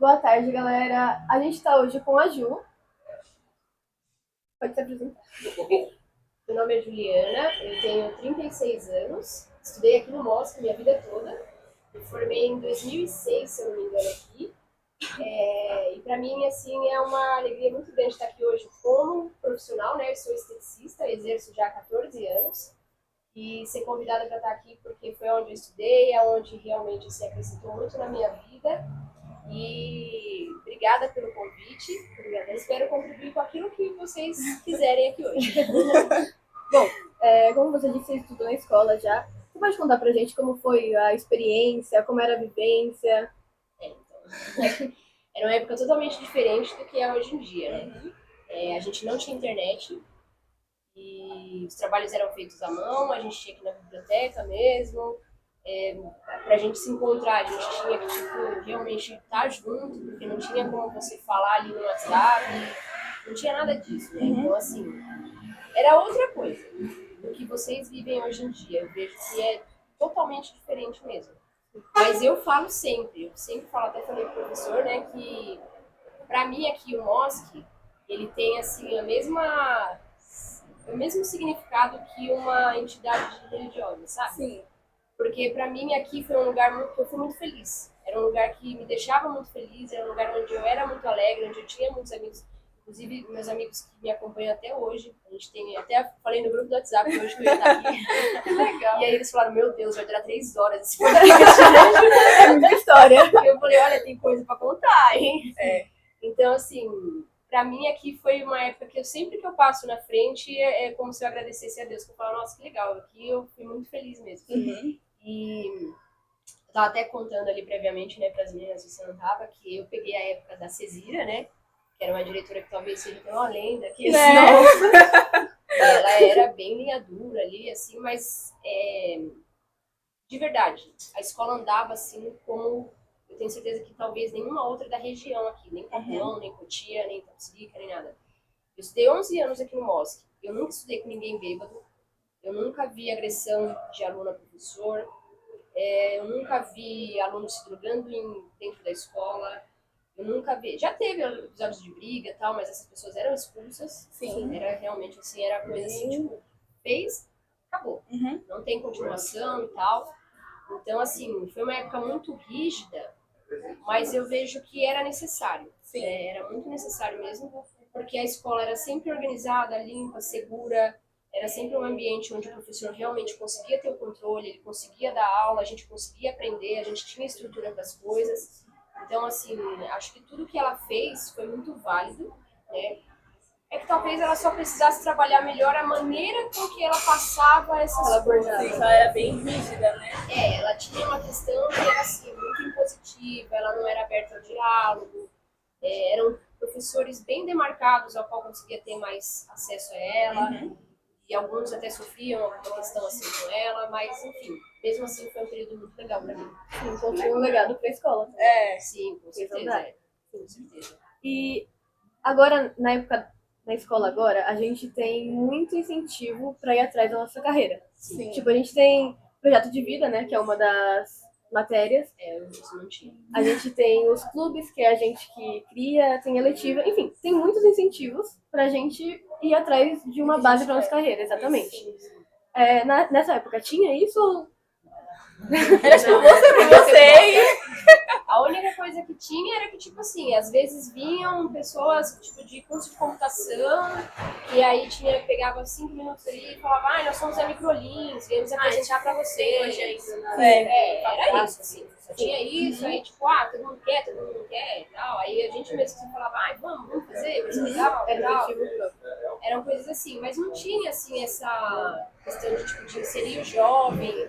Boa tarde, galera. A gente está hoje com a Ju. Pode se apresentar. Meu nome é Juliana, eu tenho 36 anos, estudei aqui no MOSC minha vida toda, me formei em 2006, se eu não me engano, aqui. E para mim, assim, é uma alegria muito grande estar aqui hoje como profissional, né? Eu sou esteticista, exerço já há 14 anos, e ser convidada para estar aqui porque foi onde eu estudei, onde realmente se acrescentou muito na minha vida. E obrigada pelo convite, obrigada. Espero contribuir com aquilo que vocês quiserem aqui hoje. Bom, como você disse, você estudou na escola já. Você pode contar pra gente como foi a experiência, como era a vivência? Então, era uma época totalmente diferente do que é hoje em dia, né? A gente não tinha internet e os trabalhos eram feitos à mão, a gente tinha que ir na biblioteca mesmo. Pra gente se encontrar, a gente tinha que tipo, realmente estar junto, porque não tinha como você falar ali no WhatsApp, não tinha nada disso, né? Então, assim, era outra coisa do que vocês vivem hoje em dia. Eu vejo que é totalmente diferente mesmo. Mas eu falo sempre, eu sempre falo, até falei pro professor, né, que para mim aqui o MOSC, ele tem assim o mesmo significado que uma entidade religiosa, sabe? Sim. Porque para mim aqui foi um lugar que eu fui muito feliz. Era um lugar que me deixava muito feliz, era um lugar onde eu era muito alegre, onde eu tinha muitos amigos, inclusive meus amigos que me acompanham até hoje. A gente tem, até falei no grupo do WhatsApp hoje que eu ia estar aqui. Que legal. E aí eles falaram, meu Deus, vai durar 3 horas esse podcast. É muita história. E eu falei, olha, tem coisa para contar, hein? Então, assim, para mim aqui foi uma época que eu sempre que eu passo na frente é como se eu agradecesse a Deus, que eu falo, nossa, que legal, aqui eu fui muito feliz mesmo. E eu tava até contando ali previamente, né, para as meninas, você não tava, que eu peguei a época da Cesira, né, que era uma diretora que talvez seja até uma lenda, que ela era bem linha dura ali, assim, mas de verdade, a escola andava assim como eu tenho certeza que talvez nenhuma outra da região aqui, nem Taboão, nem Cotia, nem Tapsirica, nem nada. Eu estudei 11 anos aqui no MOSC, eu nunca estudei com ninguém bêbado, eu nunca vi agressão de aluno a professor, eu nunca vi aluno se drogando dentro da escola, eu nunca vi. Já teve episódios de briga e tal, mas essas pessoas eram expulsas. Sim. Era realmente assim, era coisa assim, tipo, fez, acabou. Não tem continuação e tal. Então, assim, foi uma época muito rígida, mas eu vejo que era necessário. Era muito necessário mesmo, porque a escola era sempre organizada, limpa, segura, era sempre um ambiente onde o professor realmente conseguia ter o controle, ele conseguia dar aula, a gente conseguia aprender, a gente tinha estrutura para as coisas. Então, assim, acho que tudo que ela fez foi muito válido, né? É que talvez ela só precisasse trabalhar melhor a maneira com que ela passava essas coisas. Ela era bem rígida, né? Ela tinha uma questão que era assim, muito impositiva, ela não era aberta ao diálogo, eram professores bem demarcados ao qual conseguia ter mais acesso a ela, e alguns até sofriam alguma questão assim com ela, mas enfim, mesmo assim foi um período muito legal para mim. Sim, construiu um legado para a escola. Sim, com certeza. Com certeza. E agora, na época da escola agora, a gente tem muito incentivo para ir atrás da nossa carreira. Sim. Tipo, a gente tem projeto de vida, né, que é uma das matérias. Isso não tinha. A gente tem os clubes, que é a gente que cria, tem eletiva, enfim, tem muitos incentivos pra gente ir atrás de uma base para nossa carreira, exatamente. Nessa época tinha isso? Era tipo você. A única coisa que tinha era que, tipo assim, às vezes vinham pessoas, tipo, de curso de computação, e aí pegava 5 minutos ali e falava, nós somos a Microlins, viemos apresentar pra vocês. Era isso, assim. Só tinha isso, aí tipo, todo mundo quer e tal. Aí a gente mesmo assim, falava, vamos fazer, vai ser legal e tal. Eram coisas assim, mas não tinha, assim, essa questão de, tipo, de inserir o jovem, de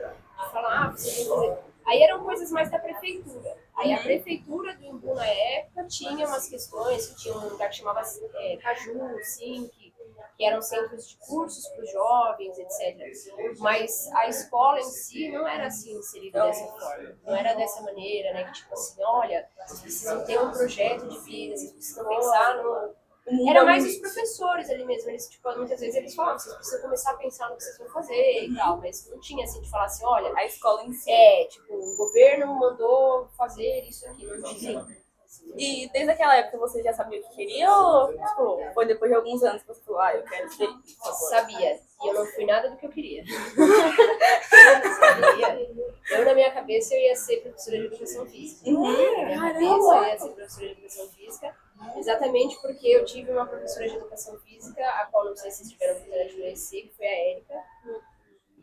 falar, vocês vão fazer. Aí eram coisas mais da prefeitura. Aí a prefeitura do Imbu, na época, tinha umas questões, que tinha um lugar que chamava Caju, SINC, que eram centros de cursos para os jovens, etc. Mas a escola em si não era assim inserida dessa forma. Não era dessa maneira, né? Que tipo assim, olha, vocês precisam ter um projeto de vida, vocês precisam pensar no... Era mais os professores ali mesmo, eles, tipo, muitas vezes eles falavam, vocês precisam começar a pensar no que vocês vão fazer e tal, mas não tinha assim de falar assim, olha, a escola em si. Tipo, o governo mandou fazer isso aqui, não tinha. E desde aquela época você já sabia o que queria ou tipo, foi depois de alguns anos que você falou, eu quero ser isso? Sabia. E eu não fui nada do que eu queria. Sabia. Eu, na minha cabeça, eu ia ser professora de educação física. Na minha cabeça, eu ia ser professora de educação física. Exatamente porque eu tive uma professora de educação física, a qual não sei se vocês tiveram a oportunidade de conhecer, que foi a Érica.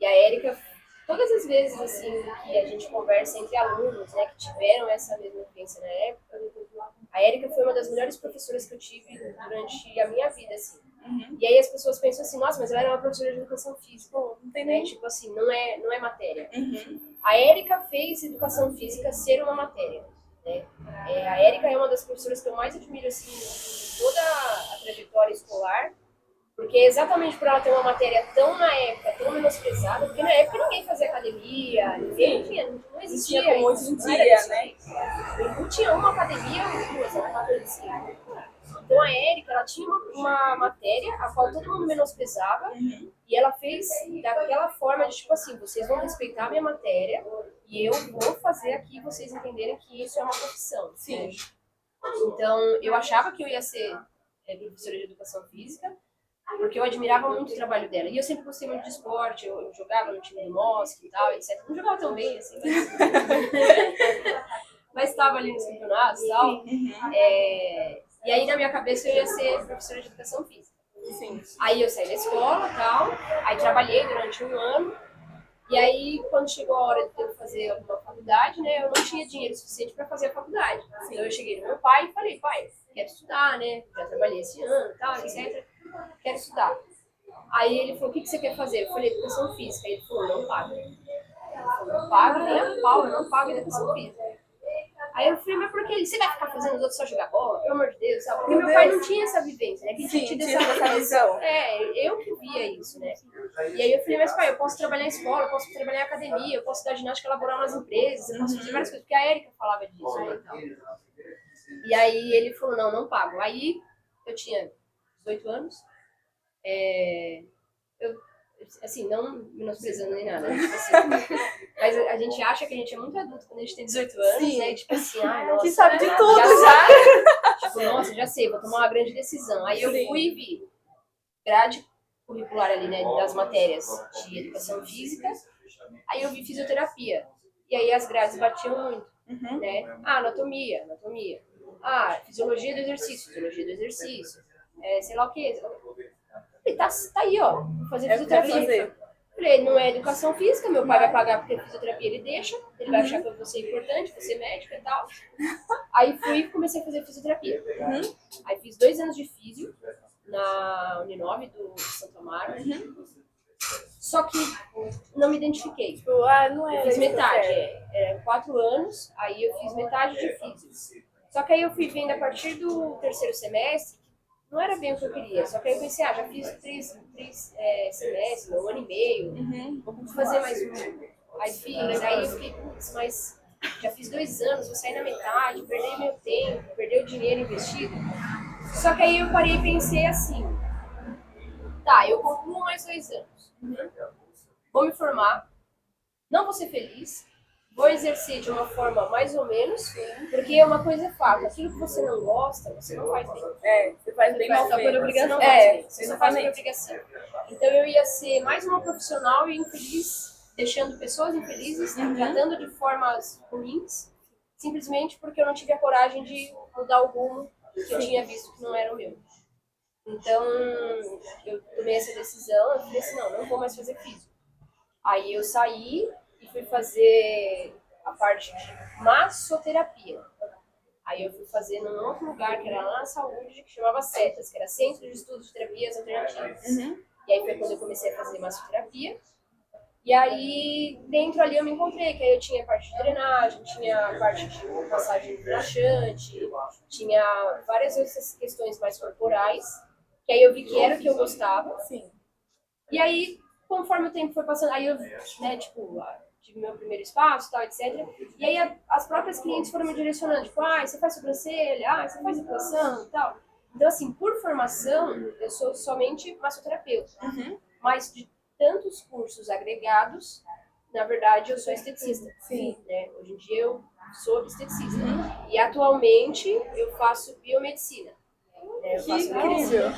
E a Érica, todas as vezes assim que a gente conversa entre alunos, né, que tiveram essa mesma vivência na época, a Érica foi uma das melhores professoras que eu tive durante a minha vida, assim. E aí as pessoas pensam assim, nossa, mas ela era uma professora de educação física. Não tem nem, tipo assim, não é matéria. A Érica fez educação física ser uma matéria. Né? A Érica é uma das professoras que eu mais admiro, assim, em toda a trajetória escolar, porque exatamente por ela ter uma matéria tão na época, tão menosprezada, porque na época ninguém fazia academia, ninguém tinha, não existia como hoje em não dia, era isso, né? Não tinha uma academia ou duas, era uma coisa assim. Então a Érica, ela tinha uma matéria a qual todo mundo menosprezava, e ela fez daquela forma de tipo assim, vocês vão respeitar a minha matéria e eu vou fazer aqui vocês entenderem que isso é uma profissão. Sim. Né? Então eu achava que eu ia ser professora de educação física, porque eu admirava muito o trabalho dela. E eu sempre gostei muito de esporte, eu jogava no time do Mosque e tal, etc. Não jogava tão bem, assim, mas estava ali nos campeonatos e tal. E aí, na minha cabeça, eu ia ser professora de educação física. Sim. Aí eu saí da escola e tal, aí trabalhei durante um ano. E aí, quando chegou a hora de eu fazer alguma faculdade, né, eu não tinha dinheiro suficiente para fazer a faculdade. Então eu cheguei no meu pai e falei, pai, quero estudar, né? Já trabalhei esse ano e tal, etc. Quero estudar. Aí ele falou, o que você quer fazer? Eu falei, educação física. Aí ele falou, não pago. Ele falou, não pago, nem a pau, eu não pago educação física. Aí eu falei, mas por que você vai ficar fazendo os outros só jogar bola? Pelo amor de Deus, sabe? Porque meu pai não tinha essa vivência, né? Que Sim, tinha tinha essa visão. Eu que via isso, né? E aí eu falei, mas pai, eu posso trabalhar em escola, eu posso trabalhar em academia, eu posso dar ginástica laboral nas empresas, eu posso fazer várias coisas, porque a Érica falava disso, né? E aí ele falou, não, não pago. Aí eu tinha 18 anos, assim, não menosprezando nem nada, tipo assim, mas a gente acha que a gente é muito adulto quando a gente tem 18 anos, Sim. né? Tipo assim, ai, nossa. Que sabe de tudo já. já. Tipo, nossa, já sei, vou tomar uma grande decisão. Aí eu Sim. fui e vi grade curricular ali, né, das matérias de educação física, aí eu vi fisioterapia. E aí as grades batiam muito, né? Ah, anatomia. Ah, fisiologia do exercício. Sei lá o quê. Falei, tá aí, ó, vou fazer fisioterapia. Falei, não é educação física, meu pai vai pagar porque fisioterapia ele deixa, ele vai achar que eu vou ser importante, vou ser médica e tal. Aí fui e comecei a fazer fisioterapia. Aí fiz 2 anos de físio na Uninove do Santo Amaro. Só que não me identifiquei. Tipo, não é. Eu fiz metade, eram 4 anos, aí eu fiz metade de físio. Só que aí eu fui vendo a partir do terceiro semestre, não era bem o que eu queria. Só que aí eu pensei, já fiz 3 semestres, 1 ano e meio, vou fazer mais um. Aí fiz, aí eu fiquei, putz, mas já fiz 2 anos, vou sair na metade, perder meu tempo, perder o dinheiro investido. Só que aí eu parei e pensei assim, tá, eu concluo mais 2 anos. Vou me formar, não vou ser feliz, vou exercer de uma forma mais ou menos, porque uma coisa é fato, aquilo que você não gosta, você não faz bem. Você faz bem mal Só por feito. obrigação, você só faz por obrigação. Então eu ia ser mais uma profissional e infeliz, deixando pessoas infelizes, tratando de formas ruins, simplesmente porque eu não tive a coragem de mudar o rumo que eu tinha visto que não era o meu. Então eu tomei essa decisão, eu falei assim, não vou mais fazer físico. Aí eu saí e fui fazer a parte de massoterapia. Aí eu fui fazer num outro lugar, que era lá na saúde, que chamava CETAS, que era Centro de Estudos de Terapias Alternativas. E aí foi quando eu comecei a fazer massoterapia. E aí, dentro ali eu me encontrei, que aí eu tinha a parte de drenagem, tinha a parte de massagem relaxante, tinha várias outras questões mais corporais, que aí eu vi que era o que eu gostava. E aí, conforme o tempo foi passando, aí eu, né, tipo, tive meu primeiro espaço, tal, etc. E aí as próprias clientes foram me direcionando, tipo, você faz sobrancelha, você faz depilação e tal. Então, assim, por formação, eu sou somente massoterapeuta. Mas de tantos cursos agregados, na verdade, eu sou esteticista. Né? Hoje em dia eu sou obstetricista. E atualmente eu faço biomedicina. Eu Que faço incrível.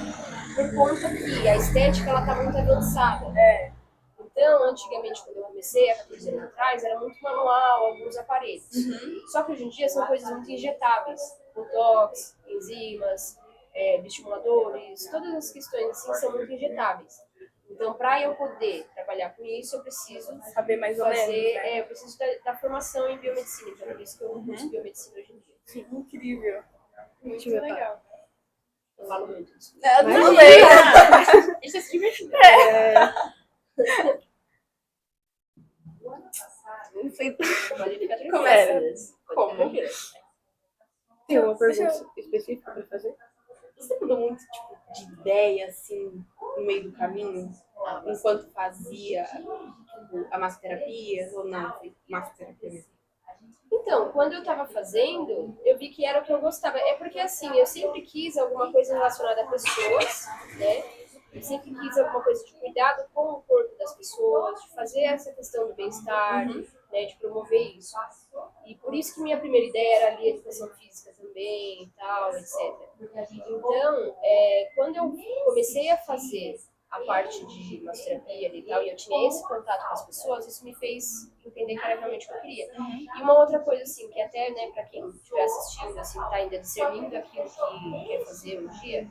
por conta que a estética ela tá muito avançada. Então, antigamente, quando eu comecei, há 14 anos atrás, era muito manual, alguns aparelhos. Só que hoje em dia são coisas muito injetáveis. Botox, enzimas, bioestimuladores, todas as questões assim são muito injetáveis. Então, para eu poder trabalhar com isso, eu preciso Saber mais ou fazer, menos, né? eu preciso da formação em biomedicina. Então, é por isso que eu curso biomedicina hoje em dia. Que incrível. Muito legal. Eu falo muito disso. Tudo bem. A gente tá se divertindo. Não sei. Pode ficar tranquila. Começa. Pode ficar tranquila. Tem uma pergunta específica pra fazer? Você mudou muito tipo, de ideia, assim, no meio do caminho? Enquanto fazia tipo, a massoterapia ou não? Foi massoterapia mesmo? Então, quando eu tava fazendo, eu vi que era o que eu gostava. É porque, assim, eu sempre quis alguma coisa relacionada a pessoas, né? Eu sempre quis alguma coisa de cuidado com o corpo das pessoas, de fazer essa questão do bem-estar, né? De promover isso. E por isso que minha primeira ideia era ali a educação física também e tal, etc. Então, quando eu comecei a fazer a parte de massoterapia e tal, e eu tinha esse contato com as pessoas, isso me fez entender que era realmente o que eu queria. E uma outra coisa, assim, que até, né, pra quem estiver assistindo, assim, tá ainda discernindo aquilo que quer fazer um dia,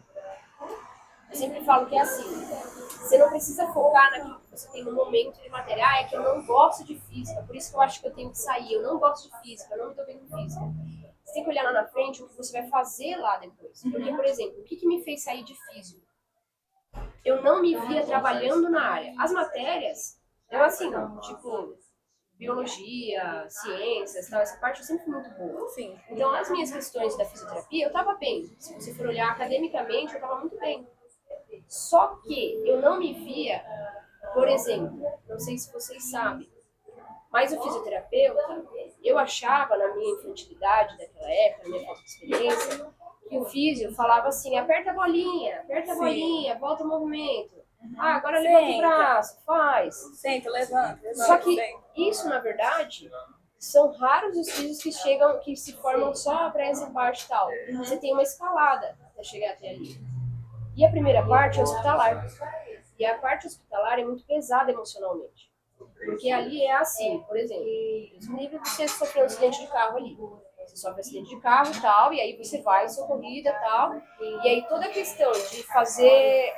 eu sempre falo que é assim, você não precisa focar naquilo que você tem no momento de matéria. Ah, é que eu não gosto de física, por isso que eu acho que eu tenho que sair, eu não gosto de física, eu não me dou bem com física. Você tem que olhar lá na frente o que você vai fazer lá depois. Porque, por exemplo, o que me fez sair de físico? Eu não me via trabalhando na área. As matérias, eu assim, tipo, biologia, ciências, tal, essa parte eu sempre fui muito boa. Sim. Então, as minhas questões da fisioterapia, eu tava bem. Se você for olhar academicamente, eu tava muito bem. Só que eu não me via, por exemplo, não sei se vocês sabem, mas o fisioterapeuta, eu achava na minha infantilidade daquela época, na minha falta de experiência, que o físio falava assim, aperta a bolinha, volta o movimento. Ah, agora levanta o Senta. braço, faz. Senta, levanta. Só que isso, na verdade, são raros os físios que chegam, que se formam só para essa parte tal. Você tem uma escalada para chegar até ali. E a primeira parte é hospitalar. E a parte hospitalar é muito pesada emocionalmente. Porque ali é assim, por exemplo, livre você sofreu um acidente de carro ali. Você sofre um acidente de carro e tal, e aí você vai socorrida e tal. E aí toda a questão de fazer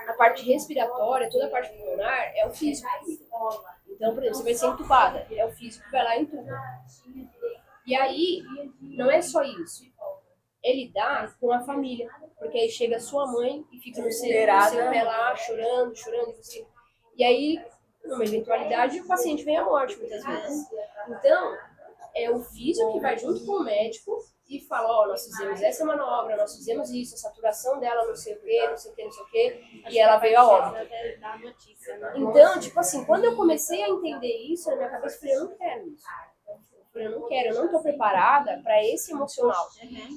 a parte respiratória, toda a parte pulmonar, é o físico. Então, por exemplo, você vai ser entubada, é o físico que vai lá e entuba. E aí, não é só isso. Ele dá com a família, porque aí chega a sua mãe e fica no seu pé lá, chorando, e você... E aí, numa eventualidade, o paciente vem à morte, muitas vezes. Então, é o físico que vai junto com o médico e fala, ó, nós fizemos essa manobra, nós fizemos isso, a saturação dela não sei o quê, não sei o quê, não sei o quê, e ela veio a óbito. Então, tipo assim, quando eu comecei a entender isso, na minha cabeça, eu falei, eu não quero isso. Eu não quero, eu não estou preparada para esse emocional.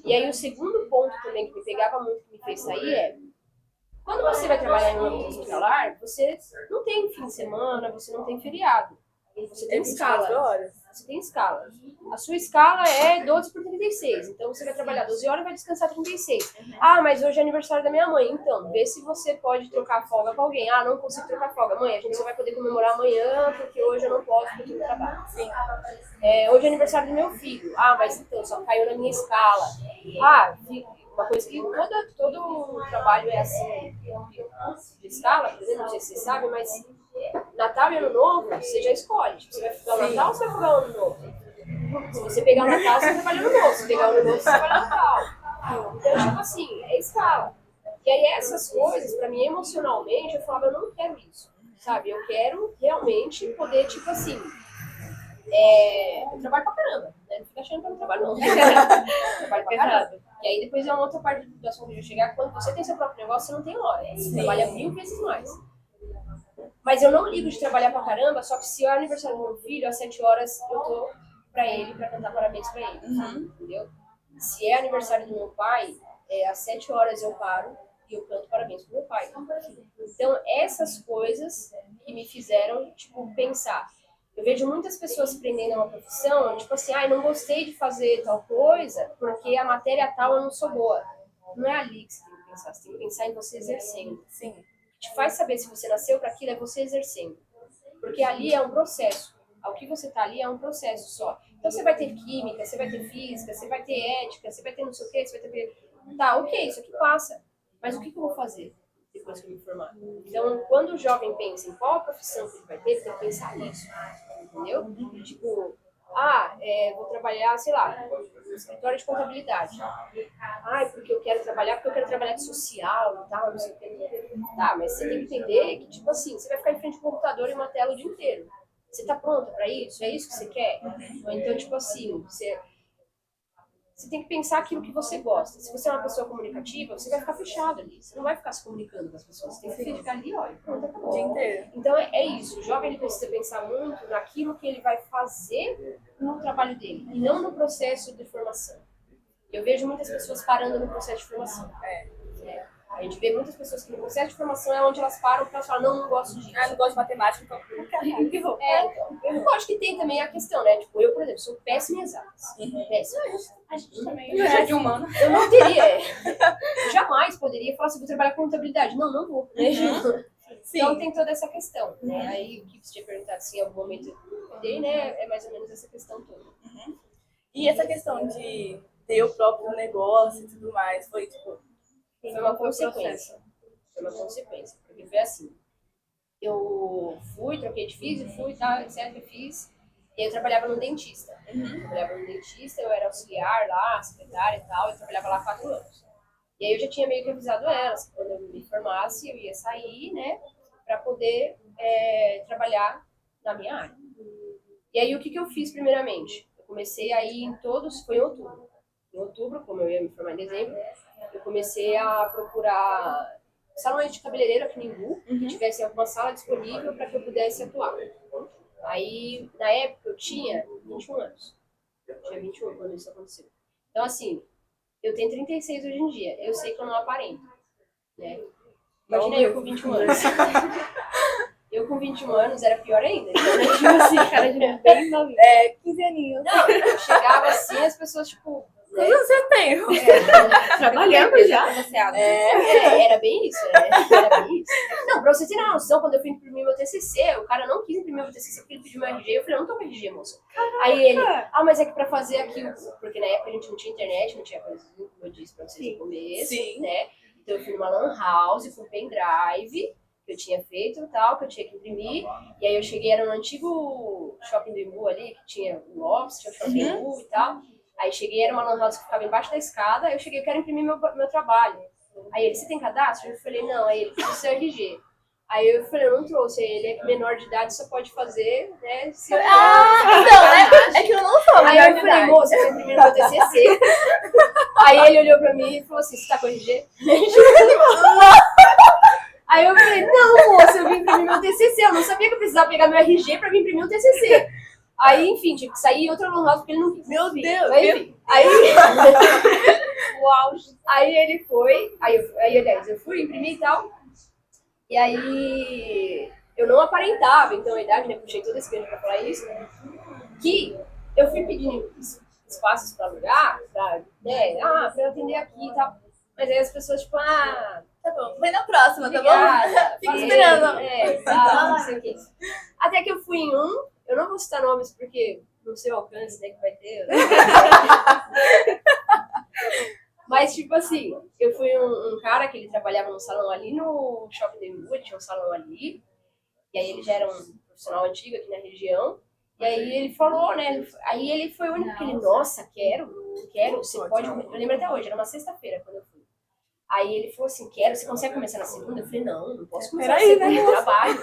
E aí o segundo ponto também que me pegava muito, que me fez sair é, quando você vai trabalhar em um âmbito hospitalar, você não tem fim de semana, você não tem feriado. Você tem escala. Você tem escala. A sua escala é 12 por 36. Então você vai trabalhar 12 horas e vai descansar 36. Ah, mas hoje é aniversário da minha mãe. Então, vê se você pode trocar folga com alguém. Ah, não consigo trocar folga. Mãe, a gente só vai poder comemorar amanhã, porque hoje eu não posso, porque eu tenho trabalho. Sim. Hoje é aniversário do meu filho. Ah, mas então, só caiu na minha escala. Ah, uma coisa que todo o trabalho é assim, de escala, por exemplo, não sei se vocês sabem, mas Natal e Ano Novo, você já escolhe. Tipo, você vai ficar o Natal ou você vai ficar o Ano Novo? Se você pegar o Natal, você trabalha no Ano Novo. Se pegar o Ano Novo, você trabalha no Natal. Então, tipo assim, é escala. E aí, essas coisas, pra mim, emocionalmente, eu falava, eu não quero isso. Sabe? Eu quero realmente poder, tipo assim, eu trabalho pra caramba, né? Não fica achando que eu não trabalho, não. Eu trabalho pra caramba. E aí, depois é uma outra parte do assunto que eu chegar, quando você tem seu próprio negócio, você não tem hora. Você trabalha 1000 vezes mais. Mas eu não ligo de trabalhar pra caramba, só que se é o aniversário do meu filho, às 7 horas eu tô pra ele, pra cantar parabéns pra ele. Entendeu? Se é aniversário do meu pai, às 7 horas eu paro e eu canto parabéns pro meu pai. Então, essas coisas que me fizeram, tipo, pensar. Eu vejo muitas pessoas se prendendo a uma profissão, tipo assim, não gostei de fazer tal coisa porque a matéria tal eu não sou boa. Não é ali que você tem que pensar, você tem que pensar em você exercendo. Sim. O que te faz saber se você nasceu para aquilo é você exercendo. Porque ali é um processo. Ao que você tá ali é um processo só. Então você vai ter química, você vai ter física, você vai ter ética, você vai ter não sei o quê, você vai ter... Tá, ok, isso aqui passa. Mas o que eu vou fazer depois que eu me formar? Então, quando o jovem pensa em qual a profissão que ele vai ter, ele tem que pensar nisso. Entendeu? Tipo, vou trabalhar, sei lá, no escritório de contabilidade. Porque eu quero trabalhar, de social e tal, não sei o que. Tá, mas você tem que entender que, tipo assim, você vai ficar em frente ao computador e uma tela o dia inteiro. Você tá pronta pra isso? É isso que você quer? Ou então, tipo assim, você tem que pensar aquilo que você gosta. Se você é uma pessoa comunicativa, você vai ficar fechado ali. Você não vai ficar se comunicando com as pessoas. Você tem que ficar ali, olha, pronto, acabou. O dia inteiro. Então é isso. O jovem ele precisa pensar muito naquilo que ele vai fazer no trabalho dele e não no processo de formação. Eu vejo muitas pessoas parando no processo de formação. A gente vê muitas pessoas que no processo de formação é onde elas param para falar, não gosto disso. Não gosto de matemática, então não quero mais. Então, eu acho que tem também a questão, né? Tipo, eu, por exemplo, sou péssima em exatas. Péssima. A gente também. Já de humano. Eu não teria, eu jamais poderia falar assim, vou trabalhar com contabilidade. Não vou. Né? Então tem toda essa questão, né? Aí o que você tinha perguntado se em algum momento eu dei, né? É mais ou menos essa questão toda. E essa questão de ter o próprio negócio e tudo mais, foi tipo... Foi uma consequência. Foi uma consequência. Porque foi assim. Eu fui, troquei de físico, tal, etc. Fiz. E aí eu trabalhava no dentista. Eu era auxiliar lá, secretária e tal. Eu trabalhava lá 4 anos. E aí eu já tinha meio que avisado elas que quando eu me formasse eu ia sair, né? Pra poder trabalhar na minha área. E aí o que eu fiz primeiramente? Eu comecei a ir em todos, foi em outubro. Em outubro, como eu ia me formar em dezembro, eu comecei a procurar salões de cabeleireiro aqui em Imbu, que tivesse alguma sala disponível para que eu pudesse atuar. Aí, na época, eu tinha 21 anos. Eu tinha 21 quando isso aconteceu. Então, assim, eu tenho 36 hoje em dia. Eu sei que eu não aparento, né? Imagina eu com 21 anos. Eu com 21 anos era pior ainda. Então, né, tipo assim, cara, de bem novinha. 15 aninhos. Não, eu chegava assim, as pessoas, tipo... Quantos anos você tem? Trabalhando já. Era bem isso, era bem isso. Não, pra você ter uma noção, quando eu fui imprimir meu TCC, o cara não quis imprimir meu TCC porque ele pediu meu RG. Eu falei, eu não tô com RG, moça. Aí ele, mas é que pra fazer aquilo, porque na época a gente não tinha internet, não tinha coisa, como eu disse pra vocês no começo, né? Então eu fui numa lan house, com um pendrive, que eu tinha feito e tal, que eu tinha que imprimir. E aí eu cheguei, era no antigo shopping do Imbu ali, que tinha o Lopes, tinha o shopping do Imbu e tal. Aí cheguei, era uma lan house que ficava embaixo da escada, eu cheguei, eu quero imprimir meu trabalho. Aí ele, você tem cadastro? Eu falei, não. Aí ele, precisa do seu RG. Aí eu falei, eu não trouxe. Aí ele é que menor de idade só pode fazer, né? É que eu não sou Aí eu falei, moça, eu vou imprimir meu TCC. Aí ele olhou pra mim e falou assim, você tá com RG? Aí eu falei, não, moça, eu vim imprimir meu TCC. Eu não sabia que eu precisava pegar meu RG pra vir imprimir o TCC. Aí, enfim, tive que sair em outra lan house porque ele não quis. Meu Deus! Mas, enfim, aí... Uau! Aí ele foi, aliás, eu fui imprimir e tal. E aí eu não aparentava, então a idade, né? Puxei todo esse ganho pra falar isso. Que eu fui pedindo espaços pra alugar, pra eu atender aqui e tal. Mas aí as pessoas, tipo, tá bom, vai na próxima, obrigada, tá bom? Fica esperando. Não sei o que. Até que eu fui em eu não vou citar nomes porque não sei o alcance, né, que vai ter. Mas, tipo assim, eu fui um cara que ele trabalhava num salão ali no Shopping do Imbu, ele tinha um salão ali, e aí ele já era um profissional antigo aqui na região, e aí ele falou, né, aí ele foi o único que ele, nossa, quero, você pode, eu lembro até hoje, era uma sexta-feira quando eu fui. Aí ele falou assim, você consegue começar na segunda? Eu falei, não posso começar na segunda, eu trabalho.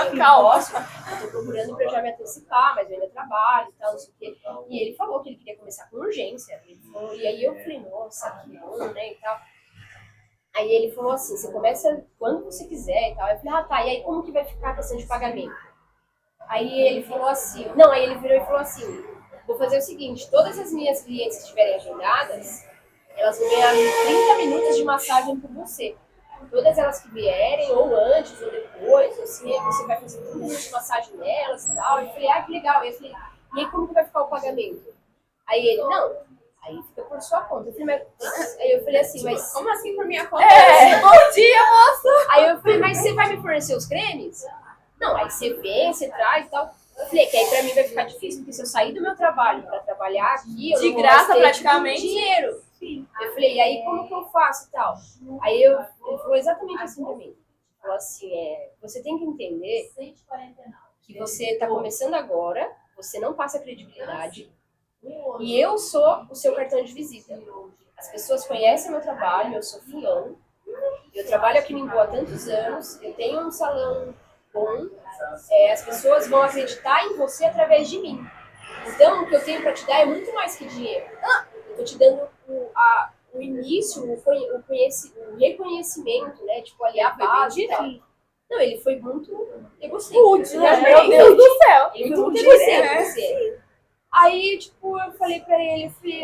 Eu não posso, eu tô procurando pra eu já me antecipar, mas eu ainda trabalho e tal, não sei o quê. E ele falou que ele queria começar com urgência. E aí eu falei, nossa, que bom, né, e tal. Aí ele falou assim, você começa quando você quiser e tal. Eu falei, tá, e aí como que vai ficar a questão de pagamento? Aí ele falou assim, aí ele virou e falou assim, vou fazer o seguinte, todas as minhas clientes que estiverem agendadas, elas vão ganhar 30 minutos de massagem por você. todas elas que vierem, ou antes, ou depois, ou assim, aí você vai fazer tudo de massagem nelas e tal. Eu falei, que legal. Eu falei, e aí como que vai ficar o pagamento? Aí ele, não, aí fica por sua conta. Eu falei, aí eu falei assim, mas... Como assim por minha conta? Bom dia, moça! Aí eu falei, mas você vai me fornecer os cremes? Não, aí você vem, você traz e tal. Eu falei, que aí pra mim vai ficar difícil, porque se eu sair do meu trabalho pra trabalhar aqui, eu De não vou graça, mais ter, praticamente. Tipo, dinheiro. Eu falei, e aí como que eu faço e tal? Aí ele falou exatamente assim pra mim. Ele falou assim, você tem que entender que você tá começando agora, você não passa credibilidade, e eu sou o seu cartão de visita. As pessoas conhecem meu trabalho, eu sou fulano, eu trabalho aqui no Imbu há tantos anos, eu tenho um salão bom, as pessoas vão acreditar em você através de mim. Então, o que eu tenho para te dar é muito mais que dinheiro. Eu tô te dando o início, o reconhecimento, né? Tipo, ali a base e tal. Não, ele foi muito egocêntrico. Meu Deus do céu! Ele foi muito egocêntrico. Aí, tipo, eu falei pra ele, eu falei,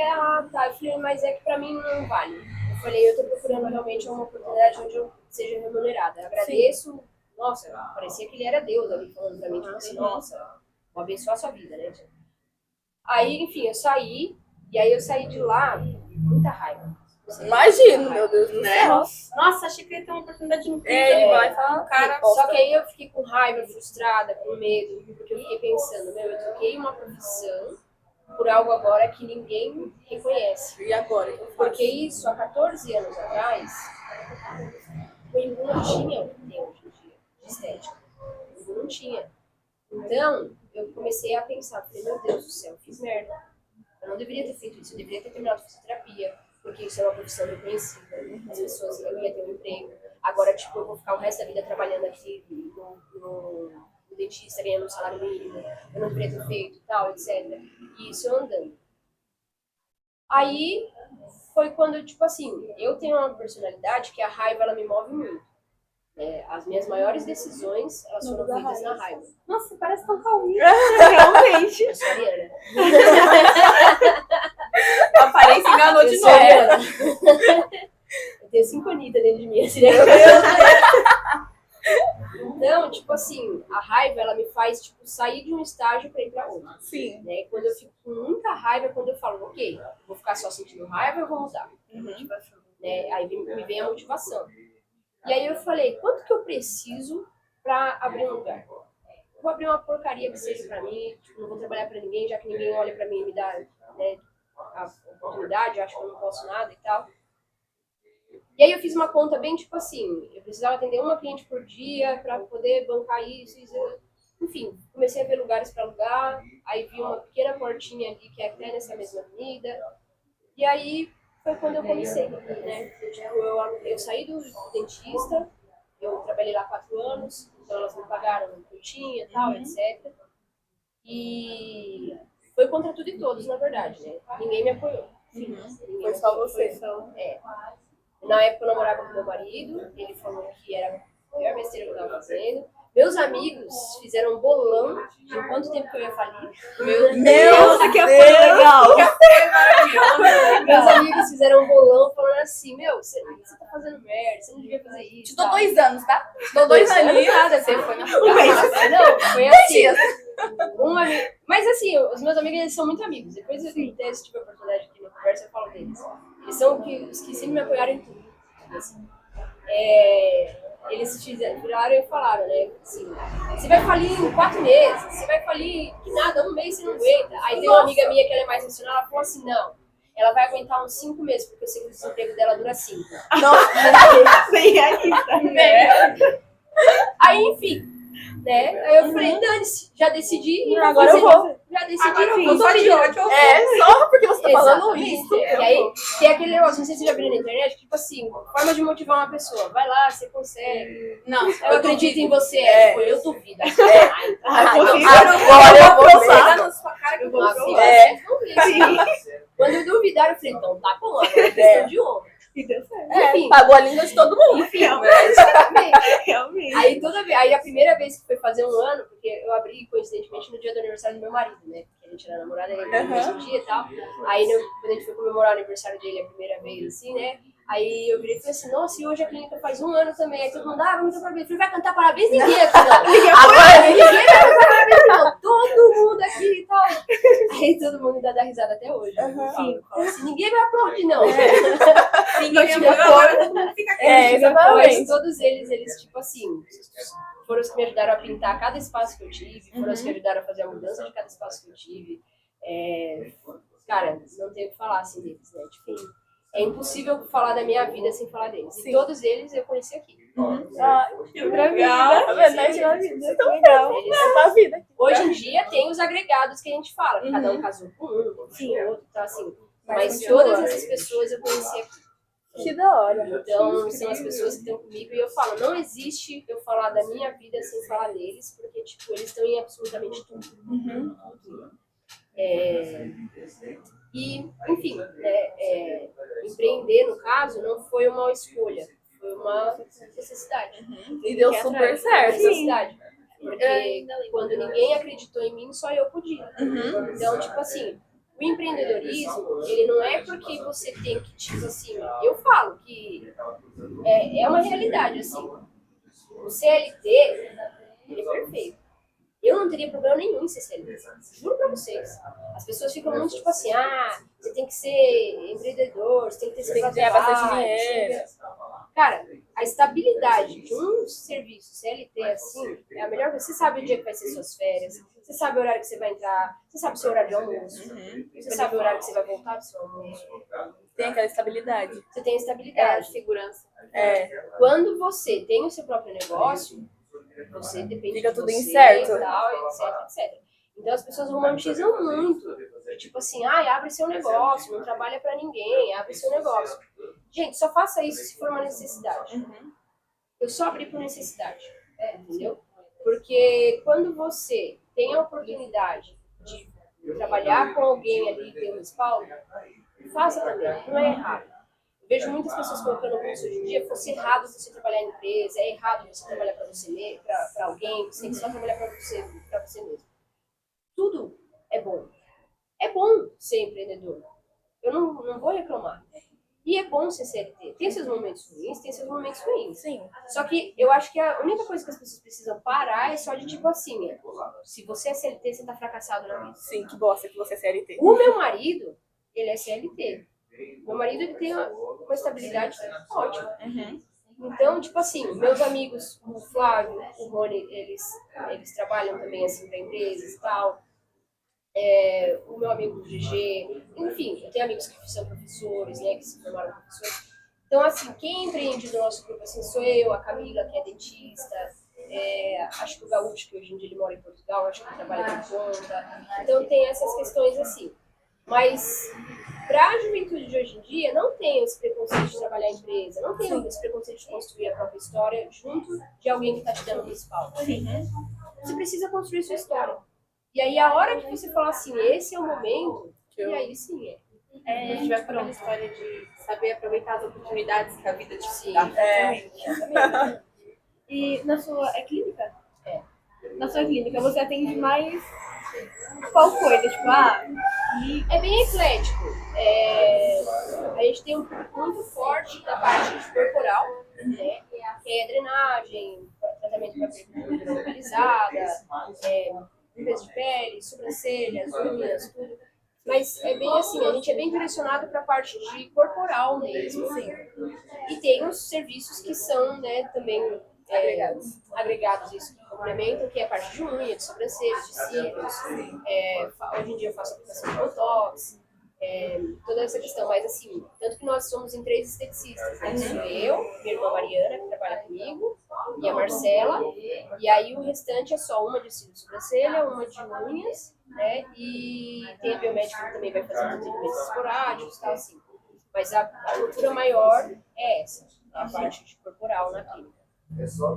tá. Eu falei, mas é que pra mim não vale. Eu falei, eu tô procurando realmente uma oportunidade onde eu seja remunerada. Eu agradeço. Nossa, parecia que ele era Deus ali falando pra mim, tipo assim, nossa, vou abençoar a sua vida, né? Aí, enfim, eu saí, e aí eu saí de lá com muita raiva. Imagino, meu Deus do céu. Nossa, achei que ele tem uma oportunidade incrível. Ele vai falar, cara, Só que aí eu fiquei com raiva, frustrada, com medo, porque eu fiquei pensando, eu troquei uma profissão por algo agora que ninguém reconhece. E agora? Porque isso, há 14 anos atrás, o Imbu não tinha o que tem hoje em dia, de estética. O Imbu não tinha. Então, eu comecei a pensar, falei, meu Deus do céu, eu fiz merda. Eu não deveria ter feito isso, eu deveria ter terminado fisioterapia, porque isso é uma profissão reconhecida, as pessoas, eu ia ter um emprego. Agora, tipo, eu vou ficar o resto da vida trabalhando aqui no dentista, ganhando um salário mínimo, eu não deveria ter feito, tal, etc. E isso eu andando. Aí, foi quando, tipo assim, eu tenho uma personalidade que a raiva, ela me move muito. As minhas maiores decisões, elas foram feitas na raiva. Nossa, parece tão calminho. Realmente. Eu sou ariana. A aparência enganou de Eu sou novo. ariana. Eu tenho 5 Anitta dentro de mim, assim, né? Então, tipo assim, a raiva, ela me faz, tipo, sair de um estágio pra ir pra outro. Sim. Né? E quando eu fico com muita raiva, quando eu falo, ok, vou ficar só sentindo raiva, eu vou mudar. Né? Aí me vem a motivação. E aí eu falei, quanto que eu preciso pra abrir um lugar? Vou abrir uma porcaria que seja pra mim, tipo, não vou trabalhar pra ninguém, já que ninguém olha pra mim e me dá, né, a oportunidade, eu acho que eu não posso nada e tal. E aí eu fiz uma conta bem tipo assim, eu precisava atender uma cliente por dia pra poder bancar isso. Enfim, comecei a ver lugares pra alugar, aí vi uma pequena portinha ali que é até nessa mesma avenida. E aí foi quando eu comecei, né? Eu saí do dentista, eu trabalhei lá 4 anos, então elas me pagaram o que eu tinha e tal, etc. E foi contra tudo e todos, na verdade, né? Ninguém me apoiou. Foi só você. Na época eu namorava com meu marido, ele falou que era a pior besteira que eu estava fazendo. Meus amigos fizeram um bolão de quanto tempo que eu ia falir. Meu Deus, que foi legal. Meus amigos fizeram um bolão falando assim, você tá fazendo merda, você não devia fazer isso. Te dou 2 anos, tá? Te dou 2 2 aninhos. Nada, você foi na mês. Não, foi assim. dias. Mas assim, os meus amigos, eles são muito amigos. Depois eu até se tiver oportunidade aqui na conversa, eu falo deles. Eles são os que sempre me apoiaram em tudo. Assim. Eles viraram e falaram, né? Assim, você vai falir em 4 meses, você vai falir que nada, 1 mês você não aguenta. Aí tem uma amiga minha que ela é mais racional, ela falou assim, não, ela vai aguentar uns 5 meses, porque eu sei que o desemprego dela dura 5. Vem aqui, tá? Aí, enfim, né? Aí eu falei, dane-se, já decidi e Agora eu vou. Já decidi, Agora eu eu vou tô só de pedindo. ódio. Só porque você tá falando Exatamente. isso. E aí, tem aquele negócio, não sei se você já viu na internet, tipo assim, forma de motivar uma pessoa. Vai lá, você consegue. Não, Eu acredito em você. Tipo, eu duvido. Agora eu vou pensar na sua cara que eu vou Quando eu duvidar, eu falei, então tá bom, agora é questão de honra. E deu certo. Enfim. Pagou a língua de todo mundo. Enfim, exatamente. Realmente. Aí a primeira vez que foi fazer 1 ano, porque eu abri coincidentemente no dia do aniversário do meu marido, né? Porque a gente era namorada, ele no mesmo dia e tal. Aí quando a gente foi comemorar o aniversário dele a primeira vez, assim, né? Aí eu virei e falei assim, nossa, e hoje a clínica faz 1 ano também. Aí todo mundo, vamos cantar parabéns. Eu falei, vai cantar parabéns? Ninguém aqui não. Ninguém vai cantar parabéns não. Todo mundo aqui e tal. Aí todo mundo ainda dá risada até hoje. Eu falo assim, ninguém vai aplaudir não. Ninguém me apoia, todo mundo fica quieto. Exatamente. Mas todos eles, tipo assim, foram os que me ajudaram a pintar cada espaço que eu tive, foram os que me ajudaram a fazer a mudança de cada espaço que eu tive. Cara, não tenho o que falar assim deles, né? Tipo, é impossível falar da minha vida sem falar deles. Sim. E todos eles eu conheci aqui. Ah, que legal. Tá vendo? Na vida. Tão legal. Tá a vida. Hoje em dia tem os agregados que a gente fala, que cada um casou com um, com outro, então assim. Mas todas essas pessoas eu conheci aqui. Que da hora. Então, são as pessoas que estão comigo e eu falo, não existe eu falar da minha vida sem falar deles, porque, tipo, eles estão em absolutamente tudo. Tudo. E, enfim, empreender, no caso, não foi uma escolha, foi uma necessidade. E deu super certo. Necessidade. Porque quando ninguém acreditou em mim, só eu podia. Então, tipo assim, o empreendedorismo, ele não é porque você tem que, tipo assim, eu falo que é uma realidade, assim. O CLT, ele é perfeito. Eu não teria problema nenhum em ser CLT. Juro pra vocês. As pessoas ficam muito tipo assim, você tem que ser empreendedor, você tem que ter seu ganhar bastante dinheiro. Cara, a estabilidade de um serviço CLT assim é a melhor coisa. Você sabe o dia que vai ser suas férias, você sabe o horário que você vai entrar, você sabe o seu horário de almoço, você sabe o horário que você vai voltar do seu almoço. Tem aquela estabilidade. Você tem estabilidade. Segurança. Quando você tem o seu próprio negócio, você depende Fica de tudo você incerto. e tal, etc. Então as pessoas romantizam muito. Tipo assim, abre seu negócio, não trabalha pra ninguém, abre seu negócio. Gente, só faça isso se for uma necessidade. Eu só abri por necessidade, entendeu? Porque quando você tem a oportunidade de trabalhar com alguém ali e ter um respaldo, faça também, não é errado. Eu vejo muitas pessoas colocando como se hoje em dia fosse errado você trabalhar em empresa, é errado você trabalhar para você mesmo, para alguém, você tem que só trabalhar para você mesmo. Tudo é bom. É bom ser empreendedor. Eu não vou reclamar. E é bom ser CLT. Tem seus momentos ruins, tem seus momentos ruins. Sim. Só que eu acho que a única coisa que as pessoas precisam parar é só de tipo assim, se você é CLT, você tá fracassado na vida. Sim, que bosta que você é CLT. O meu marido, ele é CLT. Meu marido, ele tem uma estabilidade ótima. Então, tipo assim, meus amigos, o Flávio, o Rony, eles trabalham também assim para empresas e tal. O meu amigo GG, enfim, eu tenho amigos que são professores, né, que se formaram professores. Então, assim, quem empreende do nosso grupo, assim, sou eu, a Camila, que é dentista, acho que o Gaúcho, que hoje em dia ele mora em Portugal, acho que ele trabalha por conta. Então, tem essas questões assim. Mas, para a juventude de hoje em dia, não tem esse preconceito de trabalhar em empresa, não tem esse preconceito de construir a própria história junto de alguém que está te dando respaldo. Você precisa construir sua história. E aí, a hora que você falar assim, esse é o momento, e aí sim A gente vai para uma história de saber aproveitar as oportunidades que a vida te dá. E na sua clínica? Na sua clínica, você atende mais qual coisa? Tipo, É bem eclético. A gente tem um público muito forte da parte corporal, né? Que é drenagem, tratamento para pele localizada, limpeza de pele, sobrancelhas, unhas, tudo. Mas é bem assim, a gente é bem direcionado para a parte de corporal mesmo. E tem os serviços que são, né, também agregados isso que complementam, que é a parte de unha, de sobrancelhas, de cílios. Hoje em dia eu faço aplicação de botox, toda essa questão. Mas assim, tanto que nós somos em 3 esteticistas, né? Sou eu, minha irmã Mariana, que trabalha comigo, e a Marcela. E aí o restante é só uma de cílios e sobrancelha, uma de unhas, né? E tem a biomédica que também vai fazer os atendimentos esporádicos e tal, assim. Mas a cultura maior é essa, a parte de corporal na clínica.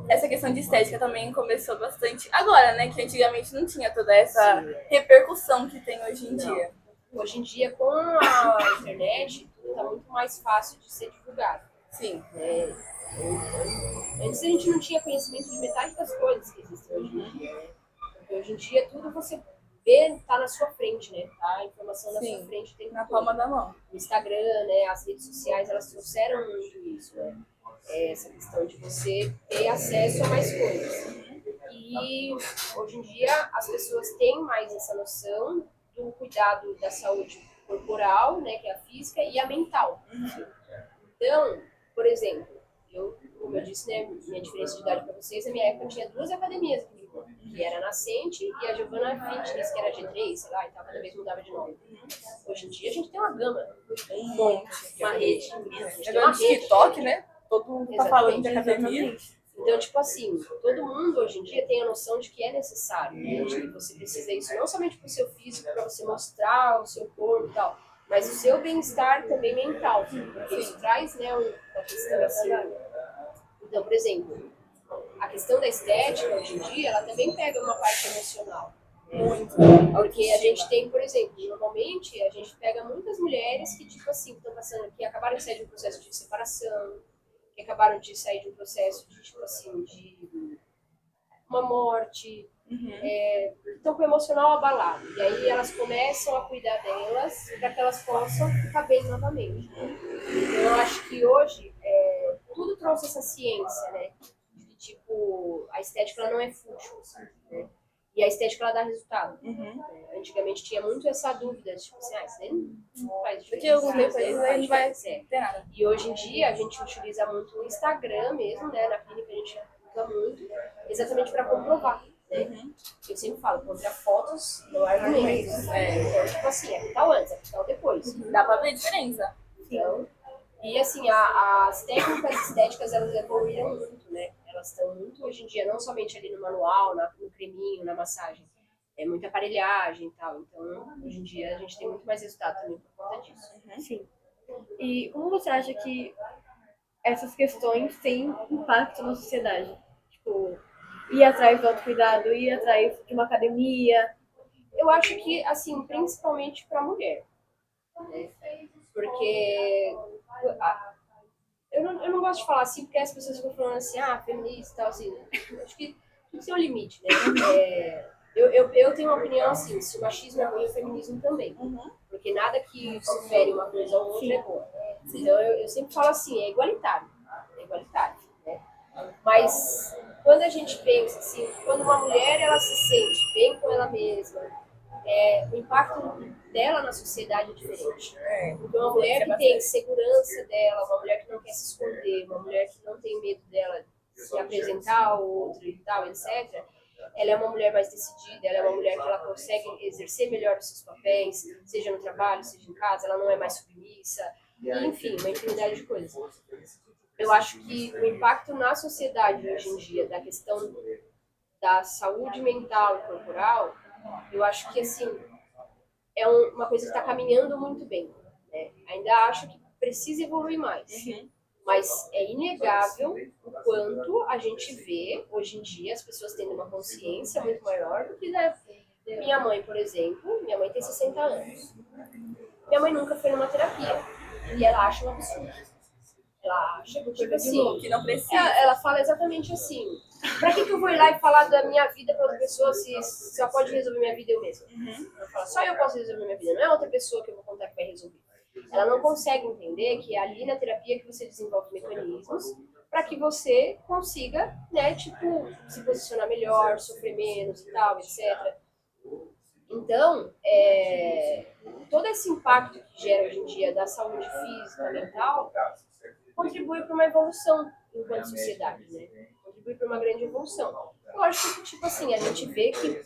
Essa questão de estética também começou bastante agora, né? Que antigamente não tinha toda essa repercussão que tem hoje em dia. Hoje em dia, com a internet, tudo está muito mais fácil de ser divulgado. Sim. Antes a gente não tinha conhecimento de metade das coisas que existem hoje em dia. Porque hoje em dia tudo você vê, tá na sua frente, né? Tá a informação na Sim, sua frente o tempo na todo. palma da mão. O Instagram, né, as redes sociais, elas trouxeram muito isso, né? Essa questão de você ter acesso a mais coisas. E hoje em dia as pessoas têm mais essa noção do cuidado da saúde corporal, né, que é a física, e a mental. Então, por exemplo, como eu disse, né, minha diferença de idade para vocês, na minha época eu tinha 2 academias aqui, que era a Nascente e a Giovana Fitness, que era G3, sei lá, e tal, cada vez mudava de nome. Hoje em dia a gente tem uma gama, Um monte. uma rede. A gente tem Agora uma no rede. TikTok, né? Todo mundo tá falando de academia. Então, tipo assim, todo mundo hoje em dia tem a noção de que é necessário, né? De que você precisa isso não somente para o seu físico, para você mostrar o seu corpo e tal, mas o seu bem-estar também mental, porque isso traz, né, uma questão assim. Então, por exemplo, a questão da estética hoje em dia, ela também pega uma parte emocional. Muito. Porque a gente tem, por exemplo, normalmente a gente pega muitas mulheres que, tipo assim, estão passando, que acabaram de sair de um processo de separação, que acabaram de sair de um processo de, tipo assim, de uma morte, estão com o emocional abalado. E aí elas começam a cuidar delas para que elas possam ficar bem novamente. Então, eu acho que hoje tudo trouxe essa ciência, né? De, tipo, a estética ela não é fútil, né? E a estética ela dá resultado. Antigamente tinha muito essa dúvida, tipo assim, isso aí não faz diferença. Daqui a algum tempo isso aí não vai diferença. ter nada. E hoje em dia a gente utiliza muito o Instagram mesmo, né? Na clínica a gente usa muito, exatamente para comprovar. Né? Eu sempre falo, contra fotos não há argumentos. Então, tipo assim, é que tal antes, é que tal depois. Dá pra ver a diferença. Então, e assim, as técnicas estéticas elas evoluíram muito, né? Elas estão muito hoje em dia, não somente ali no manual, no creminho, na massagem. É muita aparelhagem e tal. Então, hoje em dia, a gente tem muito mais resultado também por conta disso. Sim. E como você acha que essas questões têm impacto na sociedade? Tipo, ir atrás do autocuidado, ir atrás de uma academia. Eu acho que, assim, principalmente para a mulher. Né? Porque eu não gosto de falar assim, porque as pessoas ficam falando assim, feminista e tal, assim. Acho que tem que ter um limite, né? Eu tenho uma opinião assim, se o machismo é ruim, o feminismo também. Porque nada que supere uma coisa ou outra é boa. Então eu sempre falo assim, é igualitário. É igualitário, né? Mas quando a gente pensa assim, quando uma mulher ela se sente bem com ela mesma, o impacto dela na sociedade é diferente. Porque uma mulher que tem segurança dela, uma mulher que não quer se esconder, uma mulher que não tem medo dela se apresentar ao outro e tal, etc., ela é uma mulher mais decidida, ela é uma mulher que ela consegue exercer melhor os seus papéis, seja no trabalho, seja em casa, ela não é mais submissa, e, enfim, uma infinidade de coisas. Eu acho que o impacto na sociedade hoje em dia da questão da saúde mental e corporal, eu acho que, assim, é uma coisa que está caminhando muito bem. Né? Ainda acho que precisa evoluir mais. Mas é inegável o quanto a gente vê, hoje em dia, as pessoas tendo uma consciência muito maior do que da minha mãe, por exemplo. Minha mãe tem 60 anos. Minha mãe nunca foi numa terapia. E ela acha um absurdo. Ela acha que, tipo assim, que não precisa. Ela fala exatamente assim. Pra que eu vou ir lá e falar da minha vida pra outra pessoa se só pode resolver minha vida eu mesma? Ela fala, só eu posso resolver minha vida, não é outra pessoa que eu vou contar que vai resolver. Ela não consegue entender que é ali na terapia que você desenvolve mecanismos para que você consiga, né, tipo, se posicionar melhor, sofrer menos e tal, etc. Então, todo esse impacto que gera hoje em dia da saúde física, mental, contribui para uma evolução enquanto sociedade, né? Contribui para uma grande evolução. Lógico que, tipo assim, a gente vê que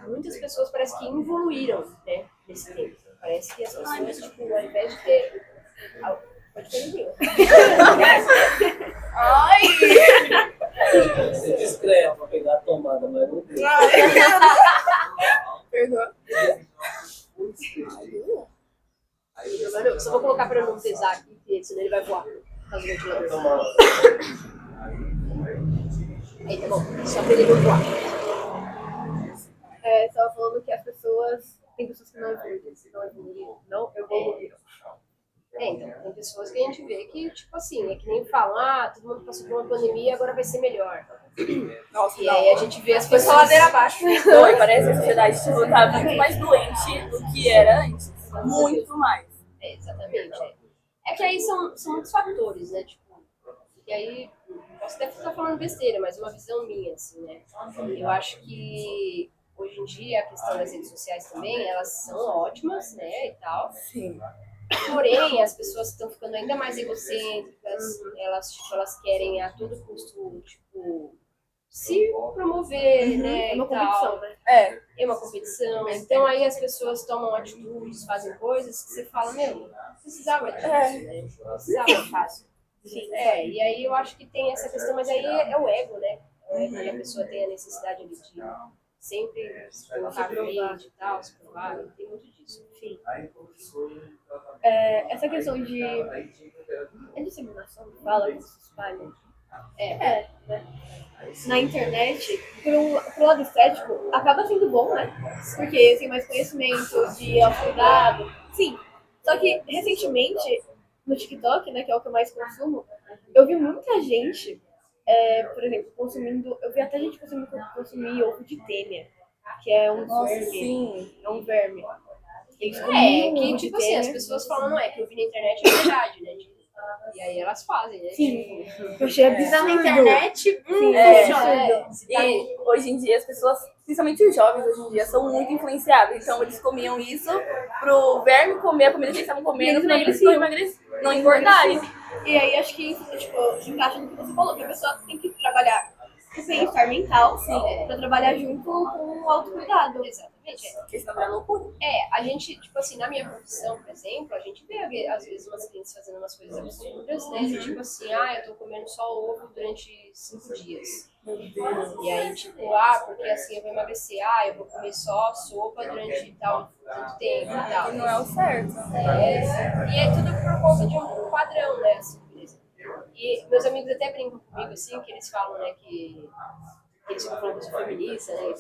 muitas pessoas parece que evoluíram, né, nesse tempo. Parece que as pessoas, tipo, ao invés de ter... Pode ter Ai! Ser discreto pra pegar a tomada, mas não tem. Perdoa. Eu só vou colocar para não pesar aqui, senão ele vai voar. Faz o ventilador. Aí tá bom, só para ele não voar. Você estava falando que as pessoas... Tem pessoas que não evoluíram. Então, tem pessoas que a gente vê que, tipo assim, é que nem falam, todo mundo passou por uma pandemia, agora vai ser melhor. Nossa, E não. aí a gente vê as Foi só pessoas... ladeira abaixo. Foi, parece que a sociedade tipo, tá muito mais doente do que era antes. Muito mais. Exatamente. É que aí são muitos fatores, né? Tipo, e aí, posso até estar falando besteira, mas uma visão minha, assim, né? Eu acho que hoje em dia a questão das redes sociais também, elas são ótimas, né, e tal. Sim. Porém, as pessoas estão ficando ainda mais egocêntricas, elas querem a todo custo, tipo, se promover, né, É uma e tal. competição, né? É. É uma competição. Então aí as pessoas tomam atitudes, fazem coisas que você fala, meu, não precisava disso, né? Não precisava fácil. E aí eu acho que tem essa questão, mas aí é o ego, né? É o ego que a pessoa tem a necessidade de sempre se colocar à frente e tal, se provar, tem muito disso. Enfim. Essa questão de. É disseminação que fala que se espalha. Né? Na internet, pro lado estético, acaba sendo bom, né? Porque tem mais conhecimento de autocuidado. Sim. Só que, recentemente, no TikTok, né, que é o que eu mais consumo, eu vi muita gente, por exemplo, consumindo. Eu vi até gente consumir ovo de tênia, que é um Nossa, verme. sim. É um verme. Eles comiam Que ovo de tipo assim, as tênia. pessoas falam, não é, que eu vi na internet é verdade, né? E aí elas fazem, né? Sim. Eu achei absurdo. Na internet, Sim, E hoje em dia as pessoas, principalmente os jovens hoje em dia, são muito influenciáveis. Então eles comiam isso pro verme comer a comida que eles estavam comendo, pra eles não engordarem. E aí acho que isso, tipo, encaixa no que você falou, que a pessoa tem que trabalhar com bem-estar mental, pra trabalhar junto com o autocuidado. Exatamente. Porque senão é loucura. A gente, tipo assim, na minha profissão, por exemplo, a gente vê às vezes umas clientes fazendo umas coisas absurdas, né? Tipo assim, eu tô comendo só ovo durante 5 dias. Meu Deus. E aí, tipo, porque assim eu vou emagrecer, eu vou comer só sopa durante tanto tempo e tal. E não é o certo. E é tudo por conta de um padrão, né? Assim, beleza. E meus amigos até brincam comigo, assim, que eles falam, né, que eles ficam falando que eu sou feminista, né, e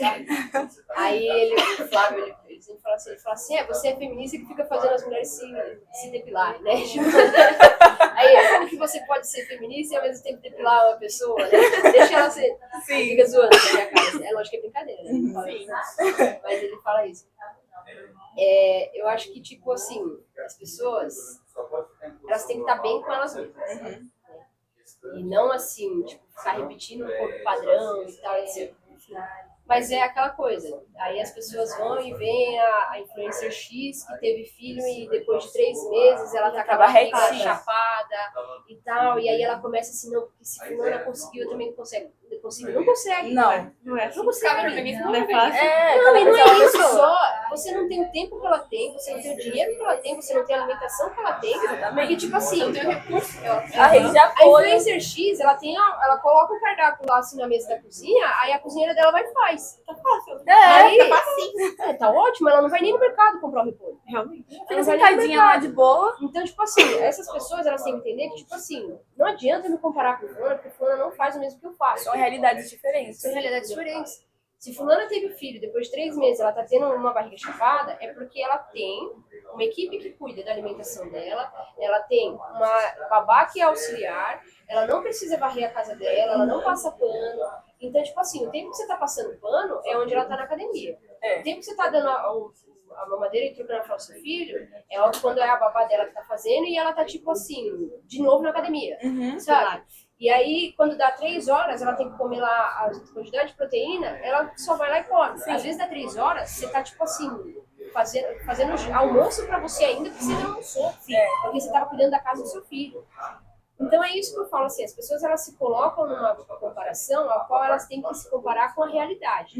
tal. Aí o Flávio, ele sempre fala assim, você é feminista que fica fazendo as mulheres se depilarem, né? Aí, como que você pode ser feminista e ao mesmo tempo depilar uma pessoa, né? Deixa ela ser... Aí fica zoando na minha cara. É lógico que é brincadeira, né? Ele fala isso. Mas ele fala isso. Eu acho que, tipo assim, as pessoas, elas têm que estar bem com elas mesmas. E não assim, tipo, ficar repetindo um corpo padrão e tal, etc. Mas é aquela coisa. Aí as pessoas vão e veem a influencer X que teve filho e depois de 3 meses ela tá com a barriga chapada e tal. E aí ela começa assim, não, porque se fulana conseguiu, eu também consigo. Não consegue. Não. Não é assim. Não consegue. Não é fácil. Não, e não é isso só. Você não tem o tempo que ela tem, você não tem o dinheiro que ela tem, você não tem a alimentação que ela tem. Porque, tipo assim, não tem o recurso. A rede de A apoio. influencer X, ela coloca o cardápio lá assim na mesa da cozinha, aí a cozinheira dela vai e faz. Tá fácil. Aí, tá facinho. tá ótimo, ela não vai nem no mercado comprar o repolho. Realmente. Fica sentadinha lá de boa. Então, tipo assim, essas pessoas, elas têm que entender que, tipo assim, não adianta eu me comparar com fulana, porque fulana não faz o mesmo que eu faço. São realidades diferentes. São realidades diferentes. Se fulana teve filho, depois de 3 meses ela tá tendo uma barriga chapada, é porque ela tem uma equipe que cuida da alimentação dela, ela tem uma babá que é auxiliar, ela não precisa varrer a casa dela, ela não passa pano. Então, tipo assim, o tempo que você tá passando pano é onde ela tá na academia. O tempo que você tá dando a mamadeira e trocando a fralda do seu filho é quando é a babá dela que tá fazendo e ela tá, tipo assim, de novo na academia, sabe? E aí, quando dá 3 horas, ela tem que comer lá a quantidade de proteína, ela só vai lá e come. Às vezes dá 3 horas, você tá, tipo assim, fazendo almoço pra você ainda, porque você não almoçou, porque você tava cuidando da casa do seu filho. Então é isso que eu falo, assim, as pessoas elas se colocam numa comparação a qual elas têm que se comparar com a realidade.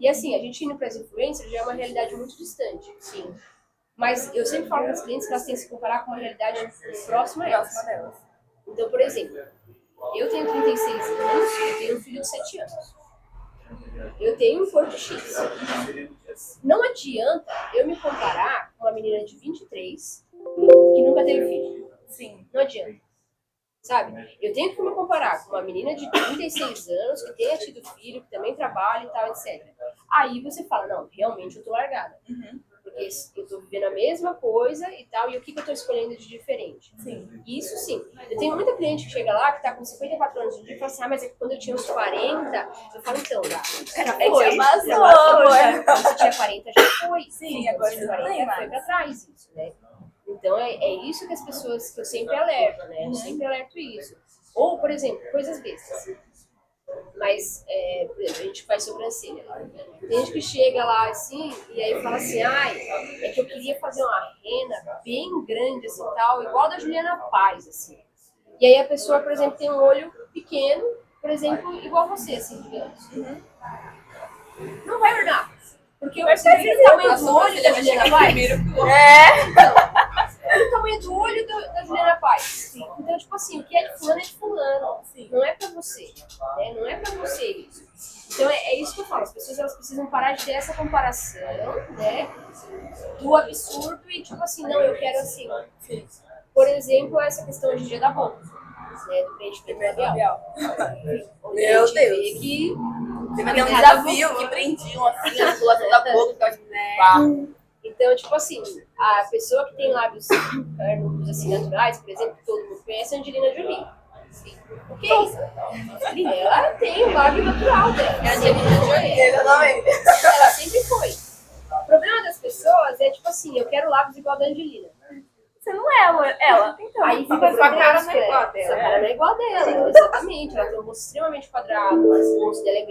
E assim, a gente indo para as influencers já é uma realidade muito distante. Sim. Mas eu sempre falo para as clientes que elas têm que se comparar com uma realidade próxima a elas. Então, por exemplo, eu tenho 36 anos, eu tenho um filho de 7 anos. Eu tenho um corpo X. Não adianta eu me comparar com uma menina de 23 que nunca teve filho. Sim. Não adianta. Sabe? Eu tenho que me comparar com uma menina de 36 anos que tenha tido filho, que também trabalha e tal, etc. Aí você fala, não, realmente eu tô largada. Porque Porque eu tô vivendo a mesma coisa e tal, e o que eu tô escolhendo de diferente? Sim. Isso sim. Eu tenho muita cliente que chega lá, que tá com 54 anos e fala assim, mas é que quando eu tinha uns 40, eu falo, então, já É que foi. já passou, Já passou, amor. quando você tinha 40, já foi. Sim, agora você você não tinha tem 40, foi mais. pra trás isso, né? Então é isso que as pessoas, que eu sempre alerto, né? Eu sempre alerto isso. Ou, por exemplo, coisas bestas. Mas, por exemplo, a gente faz sobrancelha. Tem gente que chega lá assim, e aí fala assim, ai, é que eu queria fazer uma rena bem grande, assim, tal, igual a da Juliana Paz, assim. E aí a pessoa, por exemplo, tem um olho pequeno, por exemplo, igual você, assim, digamos. Não vai ornar. Porque você viu o tamanho do olho da Juliana Paz? O tamanho do olho da Juliana Paz. Então, tipo assim, o que é de fulano é de fulano. Não é pra você. Né? Não é pra você isso. Então, é isso que eu falo. As pessoas elas precisam parar de ter essa comparação, né? Do absurdo e, tipo assim, não, eu quero assim. Por exemplo, essa questão hoje em dia da boca. Né? Do preenchimento labial. Meu Deus. Vê que Teve um desafio que prendiam assim, a musculação da boca, ficava tipo, pá. Então, tipo assim, a pessoa que tem lábios carnudos assim, naturais, por exemplo, que todo mundo conhece, é a Angelina Jolie. O que é isso? Ela tem o lábio natural dela. É a Angelina Jolie. Exatamente. Ela sempre foi. O problema das pessoas é, tipo assim, eu quero lábios igual a da Angelina. Você não é ela. Então, Aí fica Sua cara não é igual a Sua dela. cara não é igual a dela, exatamente. Ela tem um rosto extremamente quadrado, o rosto dela é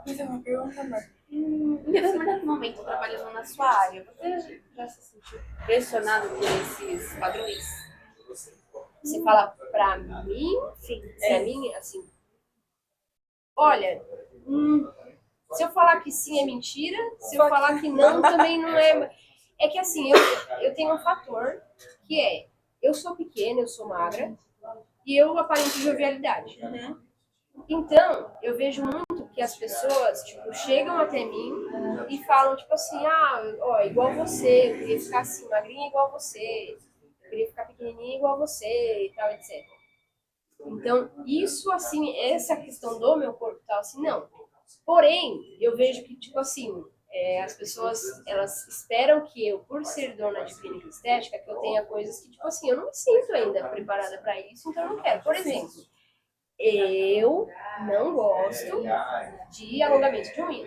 Fiz uma pergunta, amor. Em determinado momento, trabalhando na sua área, você já se sentiu pressionado por esses padrões? Você fala pra mim? Sim. Pra mim, assim. Olha, se eu falar que sim é mentira, se eu falar que não também não é. É que assim, eu tenho um fator que é, eu sou pequena, eu sou magra, e eu aparento jovialidade. Então, eu vejo muito que as pessoas, tipo, chegam até mim e falam, tipo assim, ó, igual você, eu queria ficar assim, magrinha igual você, eu queria ficar pequenininha igual você e tal, etc. Então, isso, assim, essa questão do meu corpo e tal, assim, não. Porém, eu vejo que, tipo assim, as pessoas, elas esperam que eu, por ser dona de clínica estética, que eu tenha coisas que, tipo assim, eu não me sinto ainda preparada para isso, então eu não quero. Por exemplo, eu não gosto de alongamento de unha.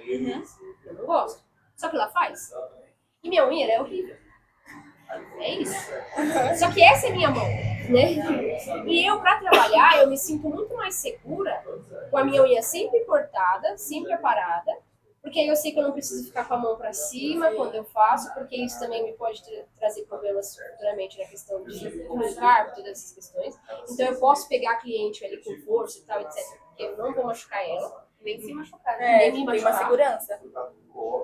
Eu não gosto. Só que ela faz. E minha unha é horrível. É isso. Só que essa é minha mão, né? E eu, pra trabalhar, eu me sinto muito mais segura com a minha unha sempre cortada, sempre aparada, porque aí eu sei que eu não preciso ficar com a mão pra cima quando eu faço, porque isso também me pode trazer problemas futuramente na questão de carbo, todas essas questões. Então eu posso pegar a cliente ali com força e tal, etc, porque eu não vou machucar ela, nem se machucar, nem me Tem uma machucar. segurança.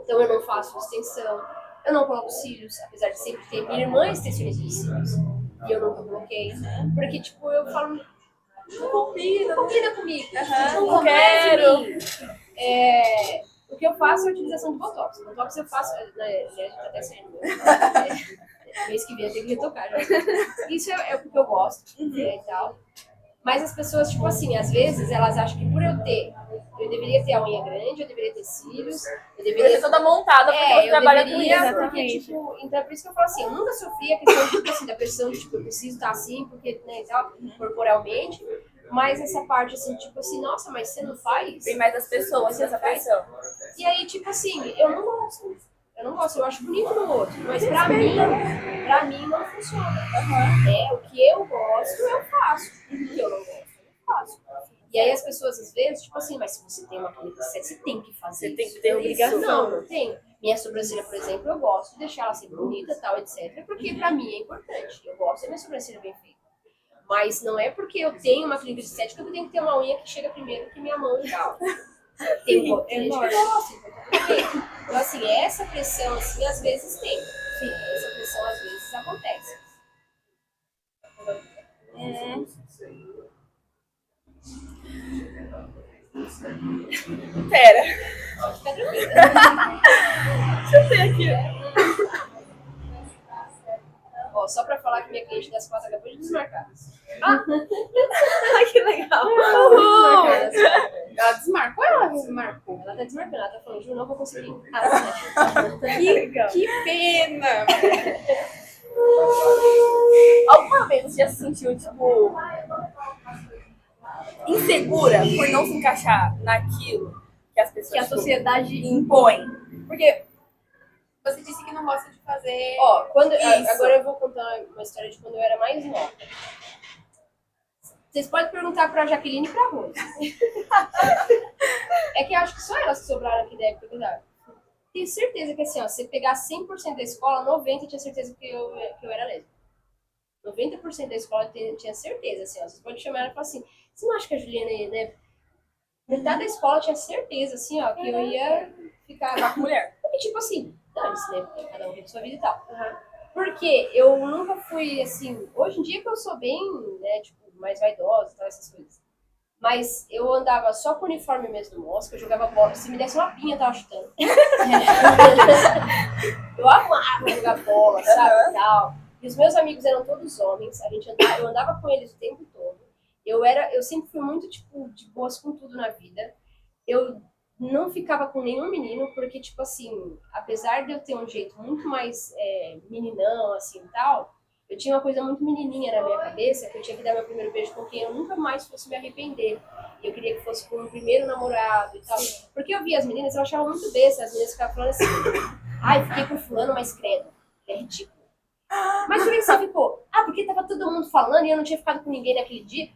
Então eu não faço extensão, eu não coloco cílios, apesar de sempre ter. Minha irmã é extensionista de cílios. E eu nunca coloquei. Porque, tipo, eu falo, não combina comigo. Não quero. O que eu faço é a utilização de Botox. Botox eu faço, né, já tá até saindo. Mês que vem eu tenho que retocar. Já. Isso é o que eu gosto, né, e tal. Mas as pessoas, tipo assim, às vezes elas acham que por eu deveria ter a unha grande, eu deveria ter cílios, eu deveria Ser toda montada porque você eu trabalha com deveria, isso. porque, tipo, então é por isso que eu falo assim, eu nunca sofri a questão, tipo assim, da pressão de, tipo, eu preciso estar assim, porque, né, e tal, corporalmente, mas essa parte, assim, tipo assim, nossa, mas você não faz? Tem mais as pessoas, essa pressão. E aí, tipo assim, eu não gosto. Eu não gosto, eu acho bonito no outro, mas pra mim não funciona. É, o que eu gosto, eu faço. O que eu não gosto, eu não faço. E aí as pessoas, às vezes, tipo assim, mas se você tem uma camisa 7, você tem que fazer Você tem isso. que ter obrigação. Não, não tenho. Minha sobrancelha, por exemplo, eu gosto de deixar ela sempre bonita, tal, etc. Porque pra mim é importante. Eu gosto da minha sobrancelha bem feita. Mas não é porque eu tenho uma clínica de estética que eu tenho que ter uma unha que chega primeiro que minha mão e tal. Tem gente que gosta, então tudo bem. Então, assim, essa pressão, assim, às vezes tem. Sim, essa pressão às vezes acontece. Pera, Fica tranquila. deixa eu ver aqui. Ó, só pra falar que minha cliente das 4 acabou de desmarcar. Que legal. Ela desmarcou ou ela desmarcou? Ela tá desmarcando, ela tá falando, Ju, não vou conseguir. Que pena! Alguma vez você já se sentiu, tipo, insegura por não se encaixar naquilo que as pessoas Que a sociedade impõem? Porque você disse que não gosta de fazer. Ó, Isso. agora eu vou contar uma história de quando eu era mais nova. Vocês podem perguntar pra Jaqueline e pra Rose. É que eu acho que só elas que sobraram aqui da época que eu dava. Tenho certeza que assim, ó, se você pegar 100% da escola, 90% tinha certeza que eu era lésbica. 90% da escola tinha certeza, assim, ó. Vocês podem chamar ela e falar assim, você não acha que a Juliana ia, né? Metade da escola tinha certeza, assim, ó, que eu ia ficar Com mulher. Porque, tipo assim, dane-se, né? Porque cada um tem sua vida e tal. Porque eu nunca fui, assim... Hoje em dia que eu sou bem, né, tipo, mais vaidosa e tal, essas coisas. Mas eu andava só com o uniforme mesmo do Mosca, eu jogava bola. Se me desse uma pinha, eu tava chutando. Eu amava jogar bola, sabe, e tal. E os meus amigos eram todos homens, eu andava com eles o tempo todo. Eu sempre fui muito, tipo, de boas com tudo na vida. Eu não ficava com nenhum menino, porque, tipo assim, apesar de eu ter um jeito muito mais meninão, assim, e tal, eu tinha uma coisa muito menininha na minha cabeça, que eu tinha que dar meu primeiro beijo com quem eu nunca mais fosse me arrepender. E eu queria que fosse com o primeiro namorado e tal. Porque eu via as meninas, eu achava muito besta, as meninas ficavam falando assim, ai, fiquei com fulano, mas credo, é ridículo. Mas por que você ficou? Ah, porque tava todo mundo falando e eu não tinha ficado com ninguém naquele dia.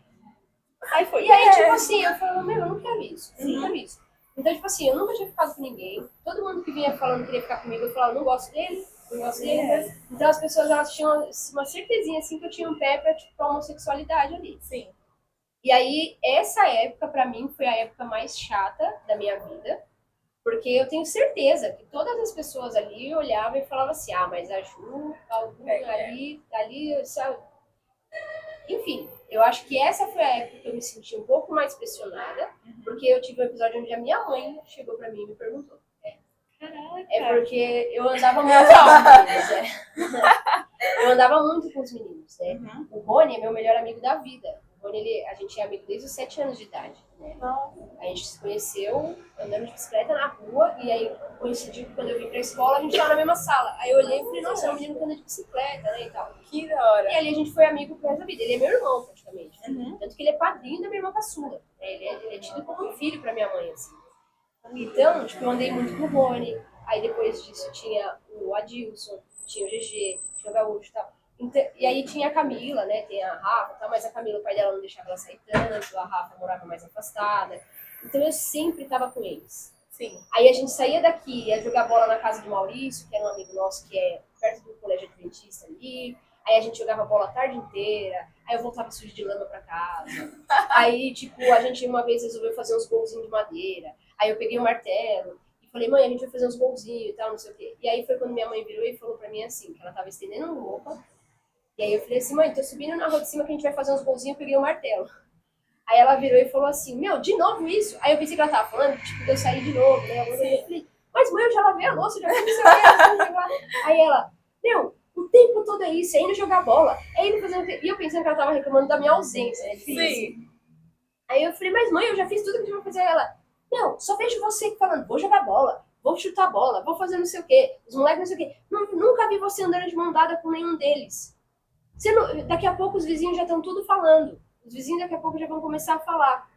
Aí foi. E aí, tipo assim, eu falava, meu, eu não quero isso, eu não quero isso. Então, tipo assim, eu nunca tinha ficado com ninguém. Todo mundo que vinha falando que queria ficar comigo, eu falava, não gosto dele, não gosto dele. Então as pessoas, elas tinham uma certezinha, assim, que eu tinha um pé pra, tipo, pra homossexualidade ali. Sim. E aí, essa época, pra mim, foi a época mais chata da minha vida. Porque eu tenho certeza que todas as pessoas ali olhavam e falavam assim, ah, mas a Ju, ali, sabe? Enfim, eu acho que essa foi a época que eu me senti um pouco mais pressionada, porque eu tive um episódio onde a minha mãe chegou pra mim e me perguntou. É porque eu andava muito com os meninos, Eu andava muito com os meninos, né? O Rony é meu melhor amigo da vida. O Rony, a gente é amigo desde os 7 anos de idade, né? A gente se conheceu andando de bicicleta na rua, e aí coincidiu que quando eu vim pra escola, a gente tava na mesma sala. Aí eu olhei e falei, nossa, é um menino que anda de bicicleta, né, e tal. Que da hora. E ali a gente foi amigo pro resto da vida. Ele é meu irmão, praticamente. Tanto que ele é padrinho da minha irmã caçula. Ele é tido como um filho pra minha mãe, assim. Então, tipo, eu andei muito com o Rony. Aí depois disso tinha o Adilson, tinha o GG, tinha o Gaúcho e tal. Então, e aí tinha a Camila, né? Tem a Rafa e tal, mas a Camila, o pai dela não deixava ela sair tanto, a Rafa morava mais afastada. Então eu sempre tava com eles. Sim. Aí a gente saía daqui, ia jogar bola na casa do Maurício, que era um amigo nosso que é perto do colégio adventista ali. Aí a gente jogava bola a tarde inteira. Aí eu voltava sujo de lama pra casa. Aí, tipo, a gente uma vez resolveu fazer uns golzinhos de madeira. Aí eu peguei um martelo e falei, mãe, a gente vai fazer uns golzinhos e tal, não sei o quê. E aí foi quando minha mãe virou e falou pra mim assim, que ela tava estendendo roupa. E aí eu falei assim, mãe, tô subindo na rua de cima que a gente vai fazer uns golzinhos, eu peguei o martelo. Aí ela virou e falou assim, meu, de novo isso? Aí eu pensei que ela tava falando, tipo, de eu sair de novo, né? Eu falei, mas mãe, eu já lavei a louça, já fiz isso aí. Aí ela, meu, o tempo todo é isso, é indo jogar bola, é indo fazer o quê? E eu pensando que ela tava reclamando da minha ausência, né? Sim. Aí eu falei, mas mãe, eu já fiz tudo que tinha pra fazer. Aí ela, não, só vejo você falando, vou jogar bola, vou chutar bola, vou fazer não sei o quê, os moleques não sei o quê. Nunca vi você andando de mão dada com nenhum deles. Daqui a pouco os vizinhos já estão tudo falando. Os vizinhos daqui a pouco já vão começar a falar.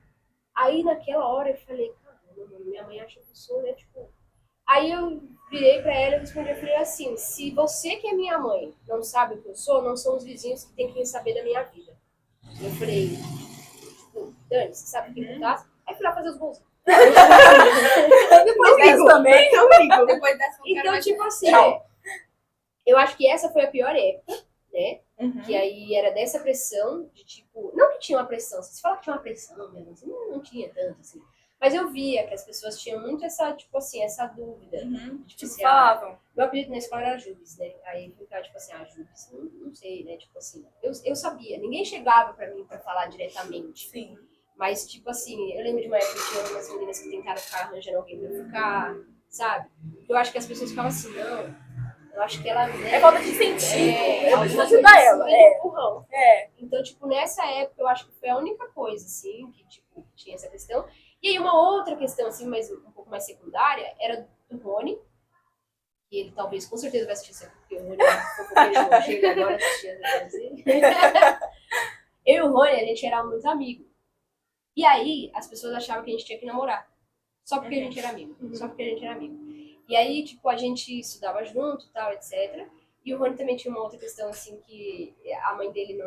Aí naquela hora eu falei, caramba, minha mãe acha que eu sou, né, tipo, Aí eu virei pra ela e respondi, eu falei assim, se você que é minha mãe não sabe o que eu sou, não são os vizinhos que tem que saber da minha vida. Eu falei, tipo, Dani, você sabe o que eu faço? Aí fui lá fazer os gols. Depois dessa também. Depois dessa, eu quero Então, mais- tipo assim, eu acho que essa foi a pior época, né? Que aí era dessa pressão, de tipo, não que tinha uma pressão, se fala que tinha uma pressão mesmo, assim, não tinha tanto, assim. Mas eu via que as pessoas tinham muito essa, tipo assim, essa dúvida. Tipo, assim, falavam. meu apelido na escola era Jubes, né? Aí ficava, tipo assim, Jubes, não sei, né? Tipo assim, eu sabia, ninguém chegava pra mim pra falar diretamente. Sim. Mas, tipo assim, eu lembro de uma época que tinha umas meninas que tentaram ficar arranjando alguém pra eu ficar, sabe? Eu acho que as pessoas ficavam assim, não, eu acho que ela... Né, É falta de incentivo. Eu preciso alguma ajudar coisa ela. assim, É. empurrão. É. Então, tipo, nessa época, eu acho que foi a única coisa, assim, que, tipo, tinha essa questão. E aí, uma outra questão, assim, mas um pouco mais secundária, era do Rony, que ele talvez, com certeza, vai assistir isso aqui, porque o Rony fofoqueiro chega agora, tá assistindo, eu e o Rony, a gente era muito amigo. E aí, as pessoas achavam que a gente tinha que namorar. Só porque a gente era amigo. Só porque a gente era amigo. E aí, tipo, a gente estudava junto, tal, etc. E o Rony também tinha uma outra questão, assim, que a mãe dele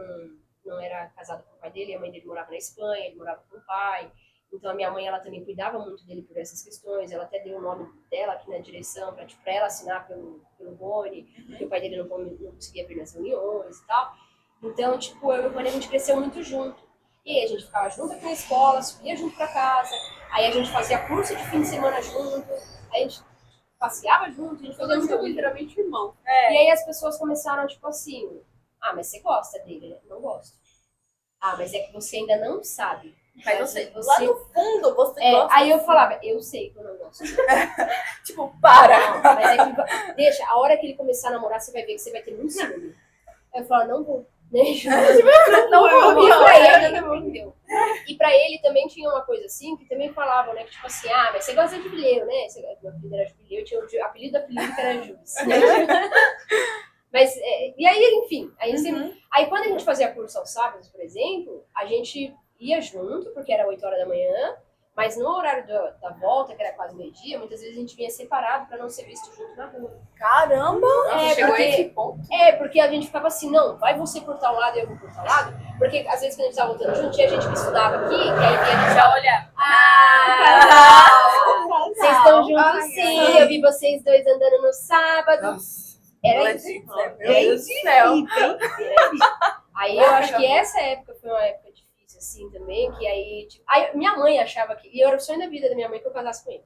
não era casada com o pai dele, a mãe dele morava na Espanha, ele morava com o pai. Então, a minha mãe, ela também cuidava muito dele por essas questões. Ela até deu o nome dela aqui na direção pra, tipo, pra ela assinar pelo Rony, porque o pai dele não conseguia vir nas reuniões e tal. Então, tipo, eu e o Rony, a gente cresceu muito junto. E aí a gente ficava junto aqui na escola, subia junto pra casa, aí a gente fazia curso de fim de semana junto, aí a gente passeava junto, a gente fazia muita coisa. literalmente irmão. E aí as pessoas começaram, tipo assim, mas você gosta dele, né? Não gosto. Mas é que você ainda não sabe. Mas você, lá no fundo, você gosta. Aí eu falava, eu sei que eu não gosto. Tipo, para. Não, mas é que, deixa, a hora que ele começar a namorar, você vai ver que você vai ter muito ciúme. Aí eu falava, não vou. Né? Não vou. E pra ele também tinha uma coisa assim, que também falavam, né? Que tipo assim, mas você gosta de jubileu, né? Meu apelido era jubileu, tinha o apelido que era Jubes. Mas, e aí, enfim, aí quando a gente fazia curso aos sábados, por exemplo, a gente ia junto, porque era 8 horas da manhã, mas no horário da volta, que era quase meio-dia, muitas vezes a gente vinha separado pra não ser visto junto na rua. Caramba! Chegou porque, a esse ponto. porque a gente ficava assim, não, vai você por tal lado e eu vou por tal lado, porque às vezes quando a gente tava voltando junto, tinha gente que estudava aqui, que aí vinha já olhar. Vocês estão juntos sim, eu vi vocês dois andando no sábado. Era isso. Meu Deus do céu. Aí eu acho que essa época foi uma época difícil, assim, também, que aí, tipo, aí minha mãe achava que, e era o sonho da vida da minha mãe que eu casasse com ele.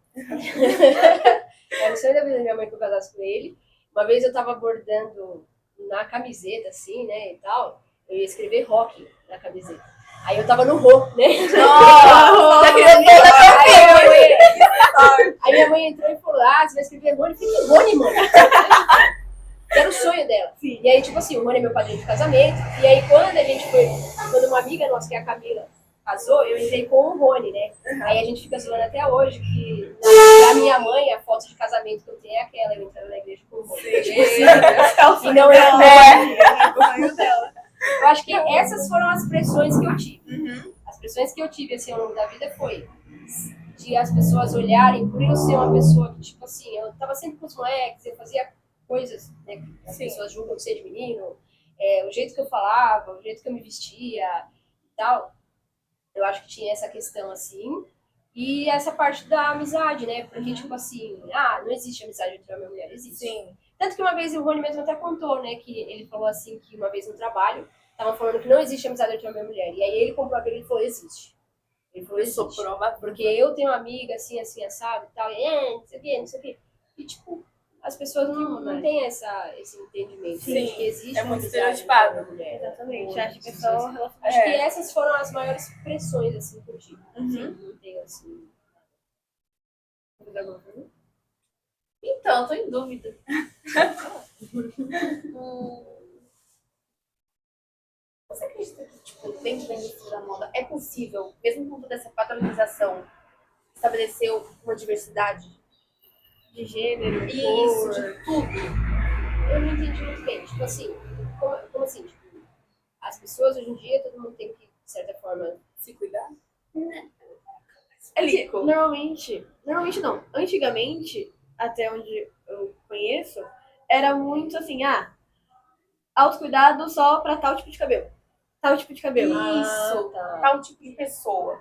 Era o sonho da vida da minha mãe que eu casasse com ele. Uma vez eu tava bordando na camiseta, assim, né, e tal, eu ia escrever rock na camiseta. Aí eu tava no Rô, né? Nossa! Já queria Aí minha mãe entrou e falou, você vai escrever Rony? Eu falei, que Rony, mãe? Era o sonho dela. Sim. E aí, tipo assim, o Rony é meu padrinho de casamento. E aí, quando uma amiga nossa, que é a Camila, casou, eu entrei com o Rony, né? Aí a gente fica zoando até hoje que, pra minha mãe, a foto de casamento que eu tenho é aquela, eu entrando na igreja com o Rony. Tipo assim, e não é o sonho dela. Eu acho que essas foram as pressões que eu tive. As pressões que eu tive, assim, ao longo da vida foi de as pessoas olharem por eu ser uma pessoa que, tipo assim, eu tava sempre com os moleques, eu fazia coisas, né, que as pessoas julgam ser de menino, o jeito que eu falava, o jeito que eu me vestia e tal. Eu acho que tinha essa questão, assim. E essa parte da amizade, né? Porque, tipo assim, não existe amizade entre homem e mulher, existe. Sim. Tanto que uma vez o Rony mesmo até contou, né? Que ele falou assim, que uma vez no trabalho, tava falando que não existe amizade entre homem e mulher. E aí ele comprou a briga e ele falou, existe. Ele falou, existe. Porque eu tenho uma amiga assim, assim, assado e tal, e não sei o quê, não sei o quê. E, tipo, as pessoas não têm esse entendimento. Sim, de que existe é muito amizade estereotipado. entre mulher. Exatamente. Acho que é só Acho que essas foram as maiores pressões, assim, que eu tive. Não tenho, assim... Então, tô em dúvida. Você acredita que, tipo, dentro da indústria da moda é possível, mesmo com toda essa padronização, estabelecer uma diversidade de gênero, Isso, cor. de tudo. Eu não entendi muito bem. Tipo assim, como assim? Tipo, as pessoas hoje em dia, todo mundo tem que, de certa forma, Se cuidar. Normalmente não. Antigamente, até onde eu conheço, era muito assim, autocuidado só pra tal tipo de cabelo. Tal tipo de cabelo. Isso, tá. tal tipo de pessoa.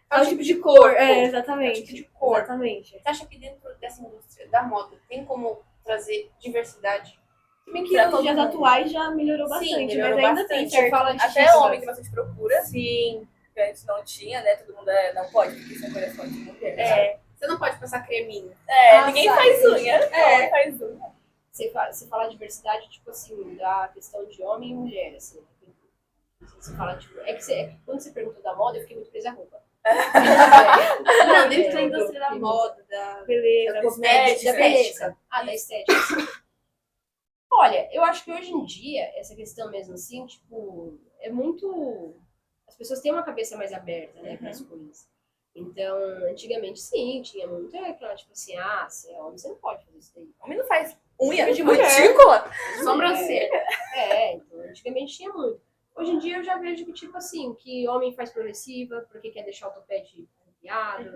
Tal Tal tipo de corpo. cor. Tal Exatamente. tipo de cor. Exatamente. Você acha que dentro dessa indústria da moda tem como trazer diversidade? Se bem que Pra nos todo dias mundo. atuais já melhorou Sim, bastante, melhorou mas ainda bastante. tem certo. Fala de Até xícaras. homem tem bastante procura, Sim. que antes não tinha, né? Todo mundo não pode, porque isso é coisa só de mulher. Você não pode passar creminho. Ninguém sabe, faz unha. Homem faz unha. Você fala diversidade, tipo assim, da questão de homem e mulher, assim. Você fala, tipo, quando você perguntou da moda, eu fiquei muito presa à roupa. Não, dentro da indústria da moda, da Beleza. cosmética. Da beleza. Da estética. Olha, eu acho que hoje em dia, essa questão mesmo assim, tipo, é muito. As pessoas têm uma cabeça mais aberta, né, para as coisas. Então, antigamente, sim, tinha muito aquela, tipo assim, você é homem, você não pode fazer isso daí. Homem não faz unha de mulher. cutícula. Sobrancelha. Então, antigamente tinha muito. Hoje em dia eu já vejo que, tipo assim, que homem faz progressiva porque quer deixar o topete ampliado,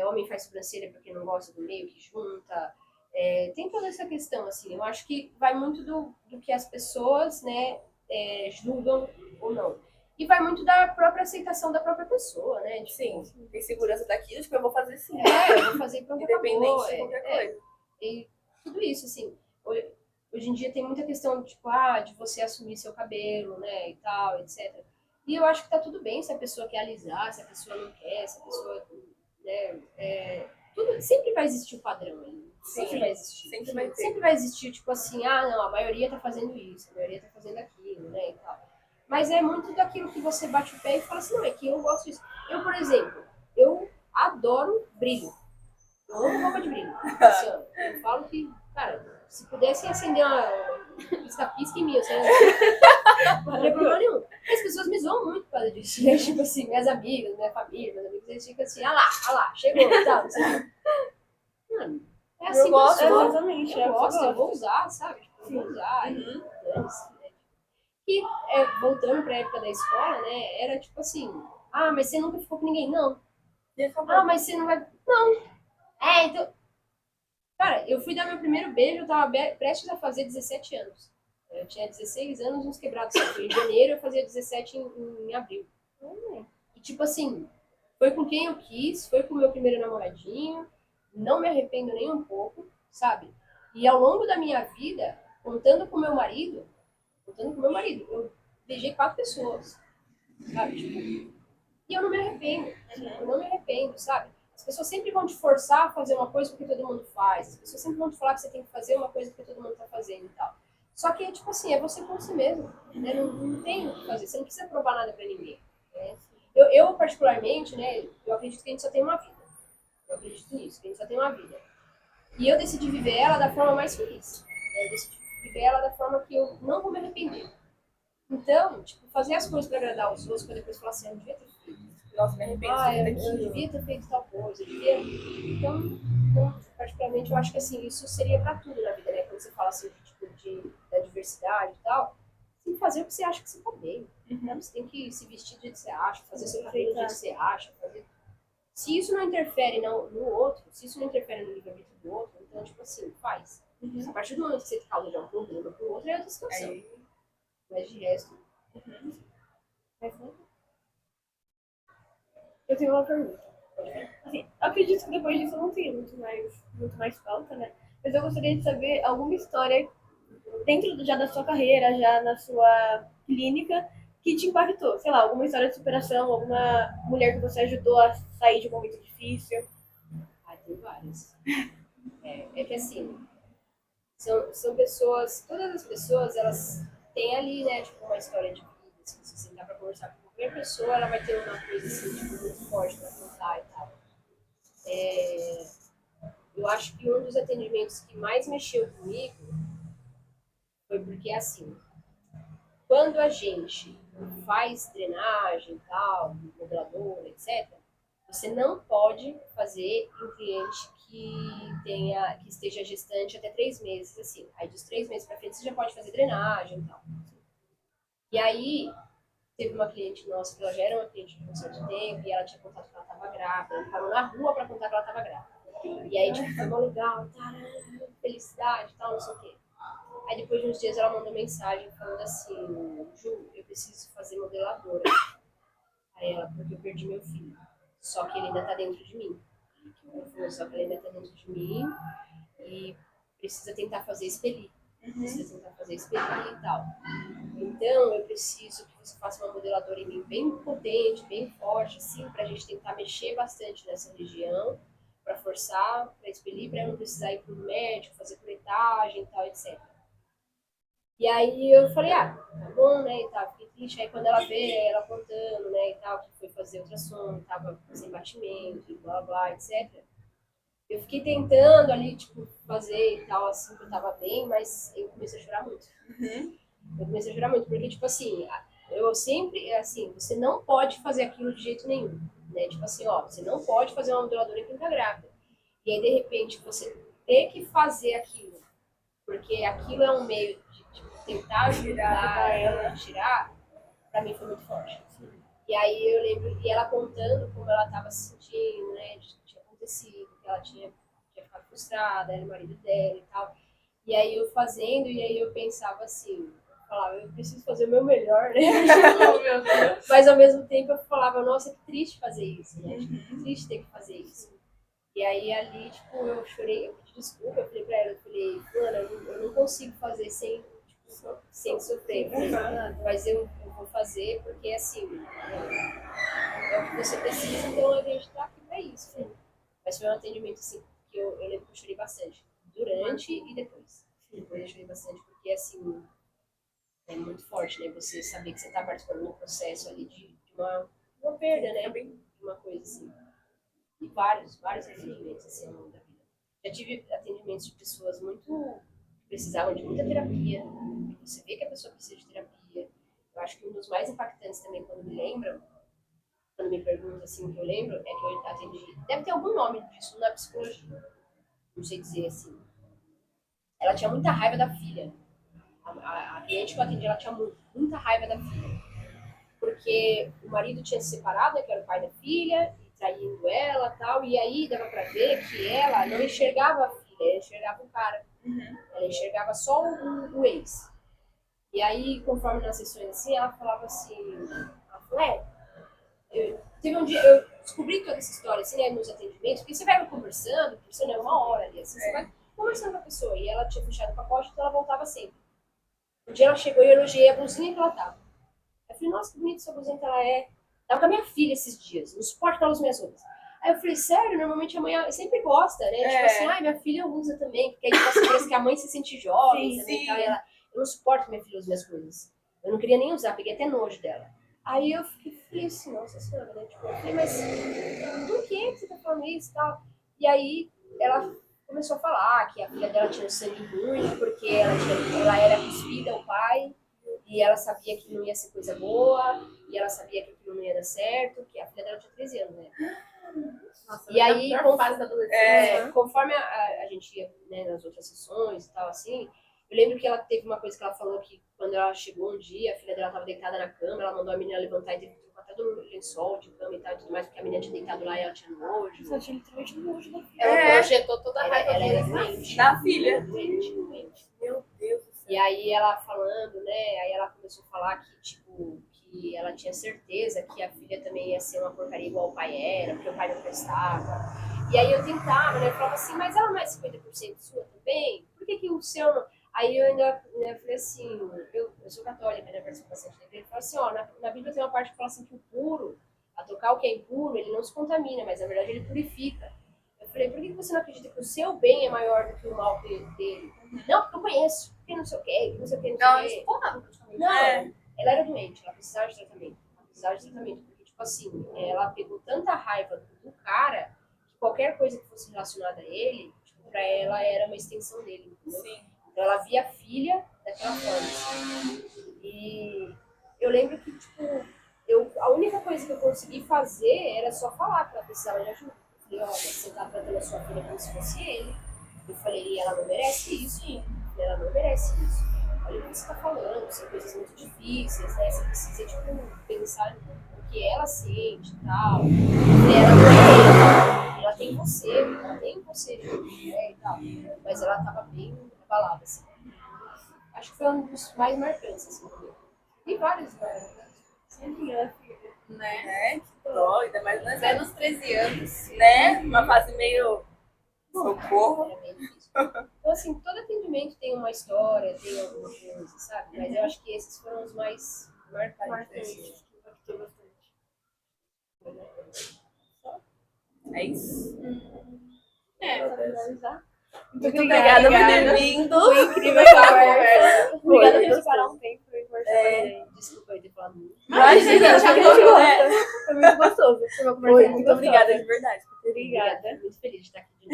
homem faz sobrancelha porque não gosta do meio que junta. Tem toda essa questão, assim, eu acho que vai muito do que as pessoas, né, julgam ou não. E vai muito da própria aceitação da própria pessoa, né? Tipo, Sim, tem segurança daquilo, tipo, eu vou fazer sim. eu vou fazer pronto, Independente acabou. de qualquer coisa. E tudo isso, assim. Hoje em dia tem muita questão, tipo, de você assumir seu cabelo, né, e tal, etc. E eu acho que tá tudo bem se a pessoa quer alisar, se a pessoa não quer, se a pessoa, né, sempre vai existir o padrão ali. Sempre vai existir. Sempre vai ter. Sempre vai existir, tipo assim, não, a maioria tá fazendo isso, a maioria tá fazendo aquilo, né, e tal. Mas é muito daquilo que você bate o pé e fala assim, não, é que eu gosto disso. Eu, por exemplo, eu adoro brilho. Eu amo roupa de brilho. Assim, ó, eu falo que, cara, se pudesse acender uma pisca-pisca em mim, assim, não teria problema nenhum. As pessoas me zoam muito por causa disso, né? Tipo assim, minhas amigas, minha família, meus amigos, eles ficam assim, ah lá, chegou e tal, não sei o quê. Mano, é assim Eu gosto, que eu sou. Exatamente. Eu gosto, eu gosto. vou usar, sabe? Tipo, eu vou usar. E voltando pra época da escola, né? Era tipo assim, mas você nunca ficou com ninguém? Não. E acabou. Mas você não vai. Não. Então. Cara, eu fui dar meu primeiro beijo, eu tava prestes a fazer 17 anos. Eu tinha 16 anos, uns quebrados. Em janeiro, eu fazia 17 em abril. E tipo assim, foi com quem eu quis, foi com o meu primeiro namoradinho, não me arrependo nem um pouco, sabe? E ao longo da minha vida, contando com meu marido, eu beijei 4 pessoas, sabe? Tipo, e eu não me arrependo, eu não me arrependo, sabe? As pessoas sempre vão te forçar a fazer uma coisa porque todo mundo faz, as pessoas sempre vão te falar que você tem que fazer uma coisa porque todo mundo tá fazendo e tal. Só que, tipo assim, é você com você mesmo, né? Não tem o que fazer, você não precisa provar nada pra ninguém, né? Eu, particularmente, né, eu acredito que a gente só tem uma vida. Eu acredito nisso, que a gente só tem uma vida. E eu decidi viver ela da forma mais feliz. Eu decidi viver ela da forma que eu não vou me arrepender. Então, tipo, fazer as coisas pra agradar os outros, pra depois falar assim, eu devia ter feito. Nossa, me arrependo Eu devia ter feito tal coisa, eu devia... Então, particularmente, eu acho que assim, isso seria pra tudo na vida, né? Quando você fala assim, da diversidade e tal, você tem que fazer o que você acha que você tá bem. Né? Você tem que se vestir do jeito que você acha, fazer seu cabelo do jeito que você acha, fazer... Se isso não interfere no outro, se isso não interfere no livre-arbítrio do outro, então, tipo assim, faz. A partir do momento que você causa já um problema pro outro, é outra situação. Mas de resto... Eu tenho uma pergunta. Assim, acredito que depois disso eu não tenha muito mais pauta, né? Mas eu gostaria de saber alguma história dentro já da sua carreira, já na sua clínica, que te impactou. Sei lá, alguma história de superação, alguma mulher que você ajudou a sair de um momento difícil. Tem várias. É que assim, são pessoas, todas as pessoas, elas têm ali, né, tipo, uma história de vida. Se você sentar pra conversar com qualquer pessoa, ela vai ter uma coisa assim, tipo, muito forte pra contar e tal. Eu acho que um dos atendimentos que mais mexeu comigo foi porque, assim, quando a gente faz drenagem e tal, modelador, etc., você não pode fazer em cliente que esteja gestante até 3 meses, assim. Aí dos 3 meses para frente você já pode fazer drenagem e tal. E aí, teve uma cliente nossa, que ela já era uma cliente de um certo tempo, e ela tinha contado que ela estava grávida, ela parou na rua para contar que ela estava grávida. E aí, tipo, foi mó legal, felicidade e tal, não sei o quê. Aí depois de uns dias ela mandou mensagem falando assim, Ju, eu preciso fazer modeladora. Aí ela, porque eu perdi meu filho. Só que ele ainda tá dentro de mim. Ela falou, só que ele ainda tá dentro de mim e precisa tentar fazer expelir. Precisa tentar fazer expelir e tal. Então, eu preciso que você faça uma modeladora em mim bem potente, bem forte, assim, pra gente tentar mexer bastante nessa região, pra forçar, pra expelir, pra eu não precisar ir pro médico, fazer curetagem e tal, etc. E aí eu falei, tá bom, né, e tal, fiquei triste. Aí quando ela vê, ela contando, né, e tal, que foi fazer ultrassom, tava sem batimento, e blá, blá, etc. Eu fiquei tentando ali, tipo, fazer e tal, assim, que eu tava bem, mas eu comecei a chorar muito. Eu comecei a chorar muito, porque, tipo assim, eu sempre, assim, você não pode fazer aquilo de jeito nenhum, né? Tipo assim, você não pode fazer uma modeladora em quem tá grávida. E aí, de repente, você ter que fazer aquilo, porque aquilo é um meio de tipo, tentar ajudar ela a tirar, pra mim foi muito forte. E aí eu lembro, e ela contando como ela tava se sentindo, né, de que tinha acontecido, que ela tinha ficado frustrada, era o marido dela e tal. E aí eu fazendo, e aí eu pensava assim, eu falava, eu preciso fazer o meu melhor, né? Mas ao mesmo tempo eu falava, nossa, que triste fazer isso, né? Que triste ter que fazer isso. E aí ali, tipo, eu chorei, eu pedi desculpa, eu falei pra ela, eu falei, Fulana, eu não consigo fazer sem sofrer. Eu falei, mas eu vou fazer porque, assim, é o que você precisa, então a gente tá aqui pra isso. Né? Mas foi um atendimento, assim, que eu lembro que eu chorei bastante. Durante e depois. Depois eu chorei bastante, porque, assim, é muito forte, né? Você saber que você tá participando de um processo ali de uma perda, né? De uma coisa, assim. E vários atendimentos, assim, ao longo da vida. Já tive atendimentos de pessoas que precisavam de muita terapia. E você vê que a pessoa precisa de terapia. Eu acho que um dos mais impactantes também, quando me perguntam assim, o que eu lembro, é que eu atendi. Deve ter algum nome disso na psicologia. Não sei dizer assim. Ela tinha muita raiva da filha. A cliente que eu atendi, ela tinha muita raiva da filha. Porque o marido tinha se separado, que era o pai da filha, e traindo ela e tal. E aí dava pra ver que ela não enxergava a filha, ela enxergava o cara. Ela enxergava só o ex. E aí, conforme nas sessões assim, ela falava assim, ela falou, teve um dia, eu descobri toda essa história assim, né, nos atendimentos, porque você vai conversando é uma hora ali, assim, você vai conversando com a pessoa, e ela tinha fechado o pacote, então ela voltava sempre. Um dia ela chegou e eu elogiei a blusinha que ela tava. Eu falei, nossa, que bonita essa blusinha que ela é. Tava com a minha filha esses dias, não suporto que ela use minhas roupas. Aí eu falei, sério, normalmente a mãe sempre gosta, né? Tipo assim, minha filha usa também, porque aí tipo, assim, parece que a mãe se sente jovem também e tal, e ela, eu não suporto que minha filha use minhas coisas. Eu não queria nem usar, peguei até nojo dela. Aí eu falei assim, nossa senhora, né? Tipo, eu falei, mas por que você tá falando isso e tal? E aí ela começou a falar que a filha dela tinha um sangue ruim, porque ela era cuspida ao pai, e ela sabia que não ia ser coisa boa, e ela sabia que aquilo não ia dar certo, que a filha dela tinha 13 anos, né? Nossa, e aí, conforme a gente ia, né, nas outras sessões e tal, assim, eu lembro que ela teve uma coisa que ela falou que quando ela chegou um dia, a filha dela estava deitada na cama, ela mandou a menina levantar e teve que trocar até do lençol de cama e tal e tudo mais, porque a menina tinha deitado lá e ela tinha nojo. Ela tinha literalmente nojo da filha. Ela projetou toda a raiva ela era doente. Da filha. Doente. Meu Deus do céu. E aí ela falando, né, aí ela começou a falar que, tipo, que ela tinha certeza que a filha também ia ser uma porcaria igual o pai era, porque o pai não prestava. E aí eu tentava, né, eu falava assim, mas ela não é 50% sua também? Por que o seu não... Aí eu ainda falei assim, eu sou católica, né, participo bastante da igreja, eu falei assim, na Bíblia tem uma parte que fala assim que o puro, a tocar o que é impuro, ele não se contamina, mas na verdade ele purifica. Eu falei, por que você não acredita que o seu bem é maior do que o mal dele? Não, porque eu conheço, porque não sei o que, não sei o que, não sei o que. Não, ela era doente, ela precisava de tratamento. Porque, tipo assim, ela pegou tanta raiva do cara, que qualquer coisa que fosse relacionada a ele, tipo, pra ela era uma extensão dele, entendeu? Sim. Então ela via a filha daquela forma. Assim. E eu lembro que, tipo, a única coisa que eu consegui fazer era só falar que ela precisava de ajuda. Eu falei, olha, você tá tratando a sua filha como se fosse ele. Eu falei, ela não merece isso, ela não merece isso. Olha o que você tá falando, são coisas muito difíceis, né? Você precisa, tipo, pensar no que ela sente e tal. E ela não é ela tem você, ela tem um conselho e tal, mas ela tava bem abalada, assim. Acho que foi um dos mais marcantes, assim. Tem vários, Né? Que dó, ainda mais nós Até nos 13 anos. né? Uma fase meio socorro. era bem difícil. Então, assim, todo atendimento tem uma história, tem alguma coisa, sabe? Mas eu acho que esses foram os mais marcantes. É isso. Muito Obrigada por ter vindo. Foi incrível essa conversa. Obrigada Foi. por separar um tempo pra conversar com a gente. Desculpa eu ter falado muito. Imagina, Gente, a gente adorou, gosta. né? Foi muito gostoso. Foi uma conversa Foi, muito muito gostosa. obrigada de verdade. Obrigada. Muito feliz de estar aqui de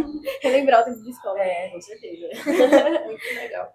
novo. Relembrar o tempo de escola. É. Com certeza. Muito legal.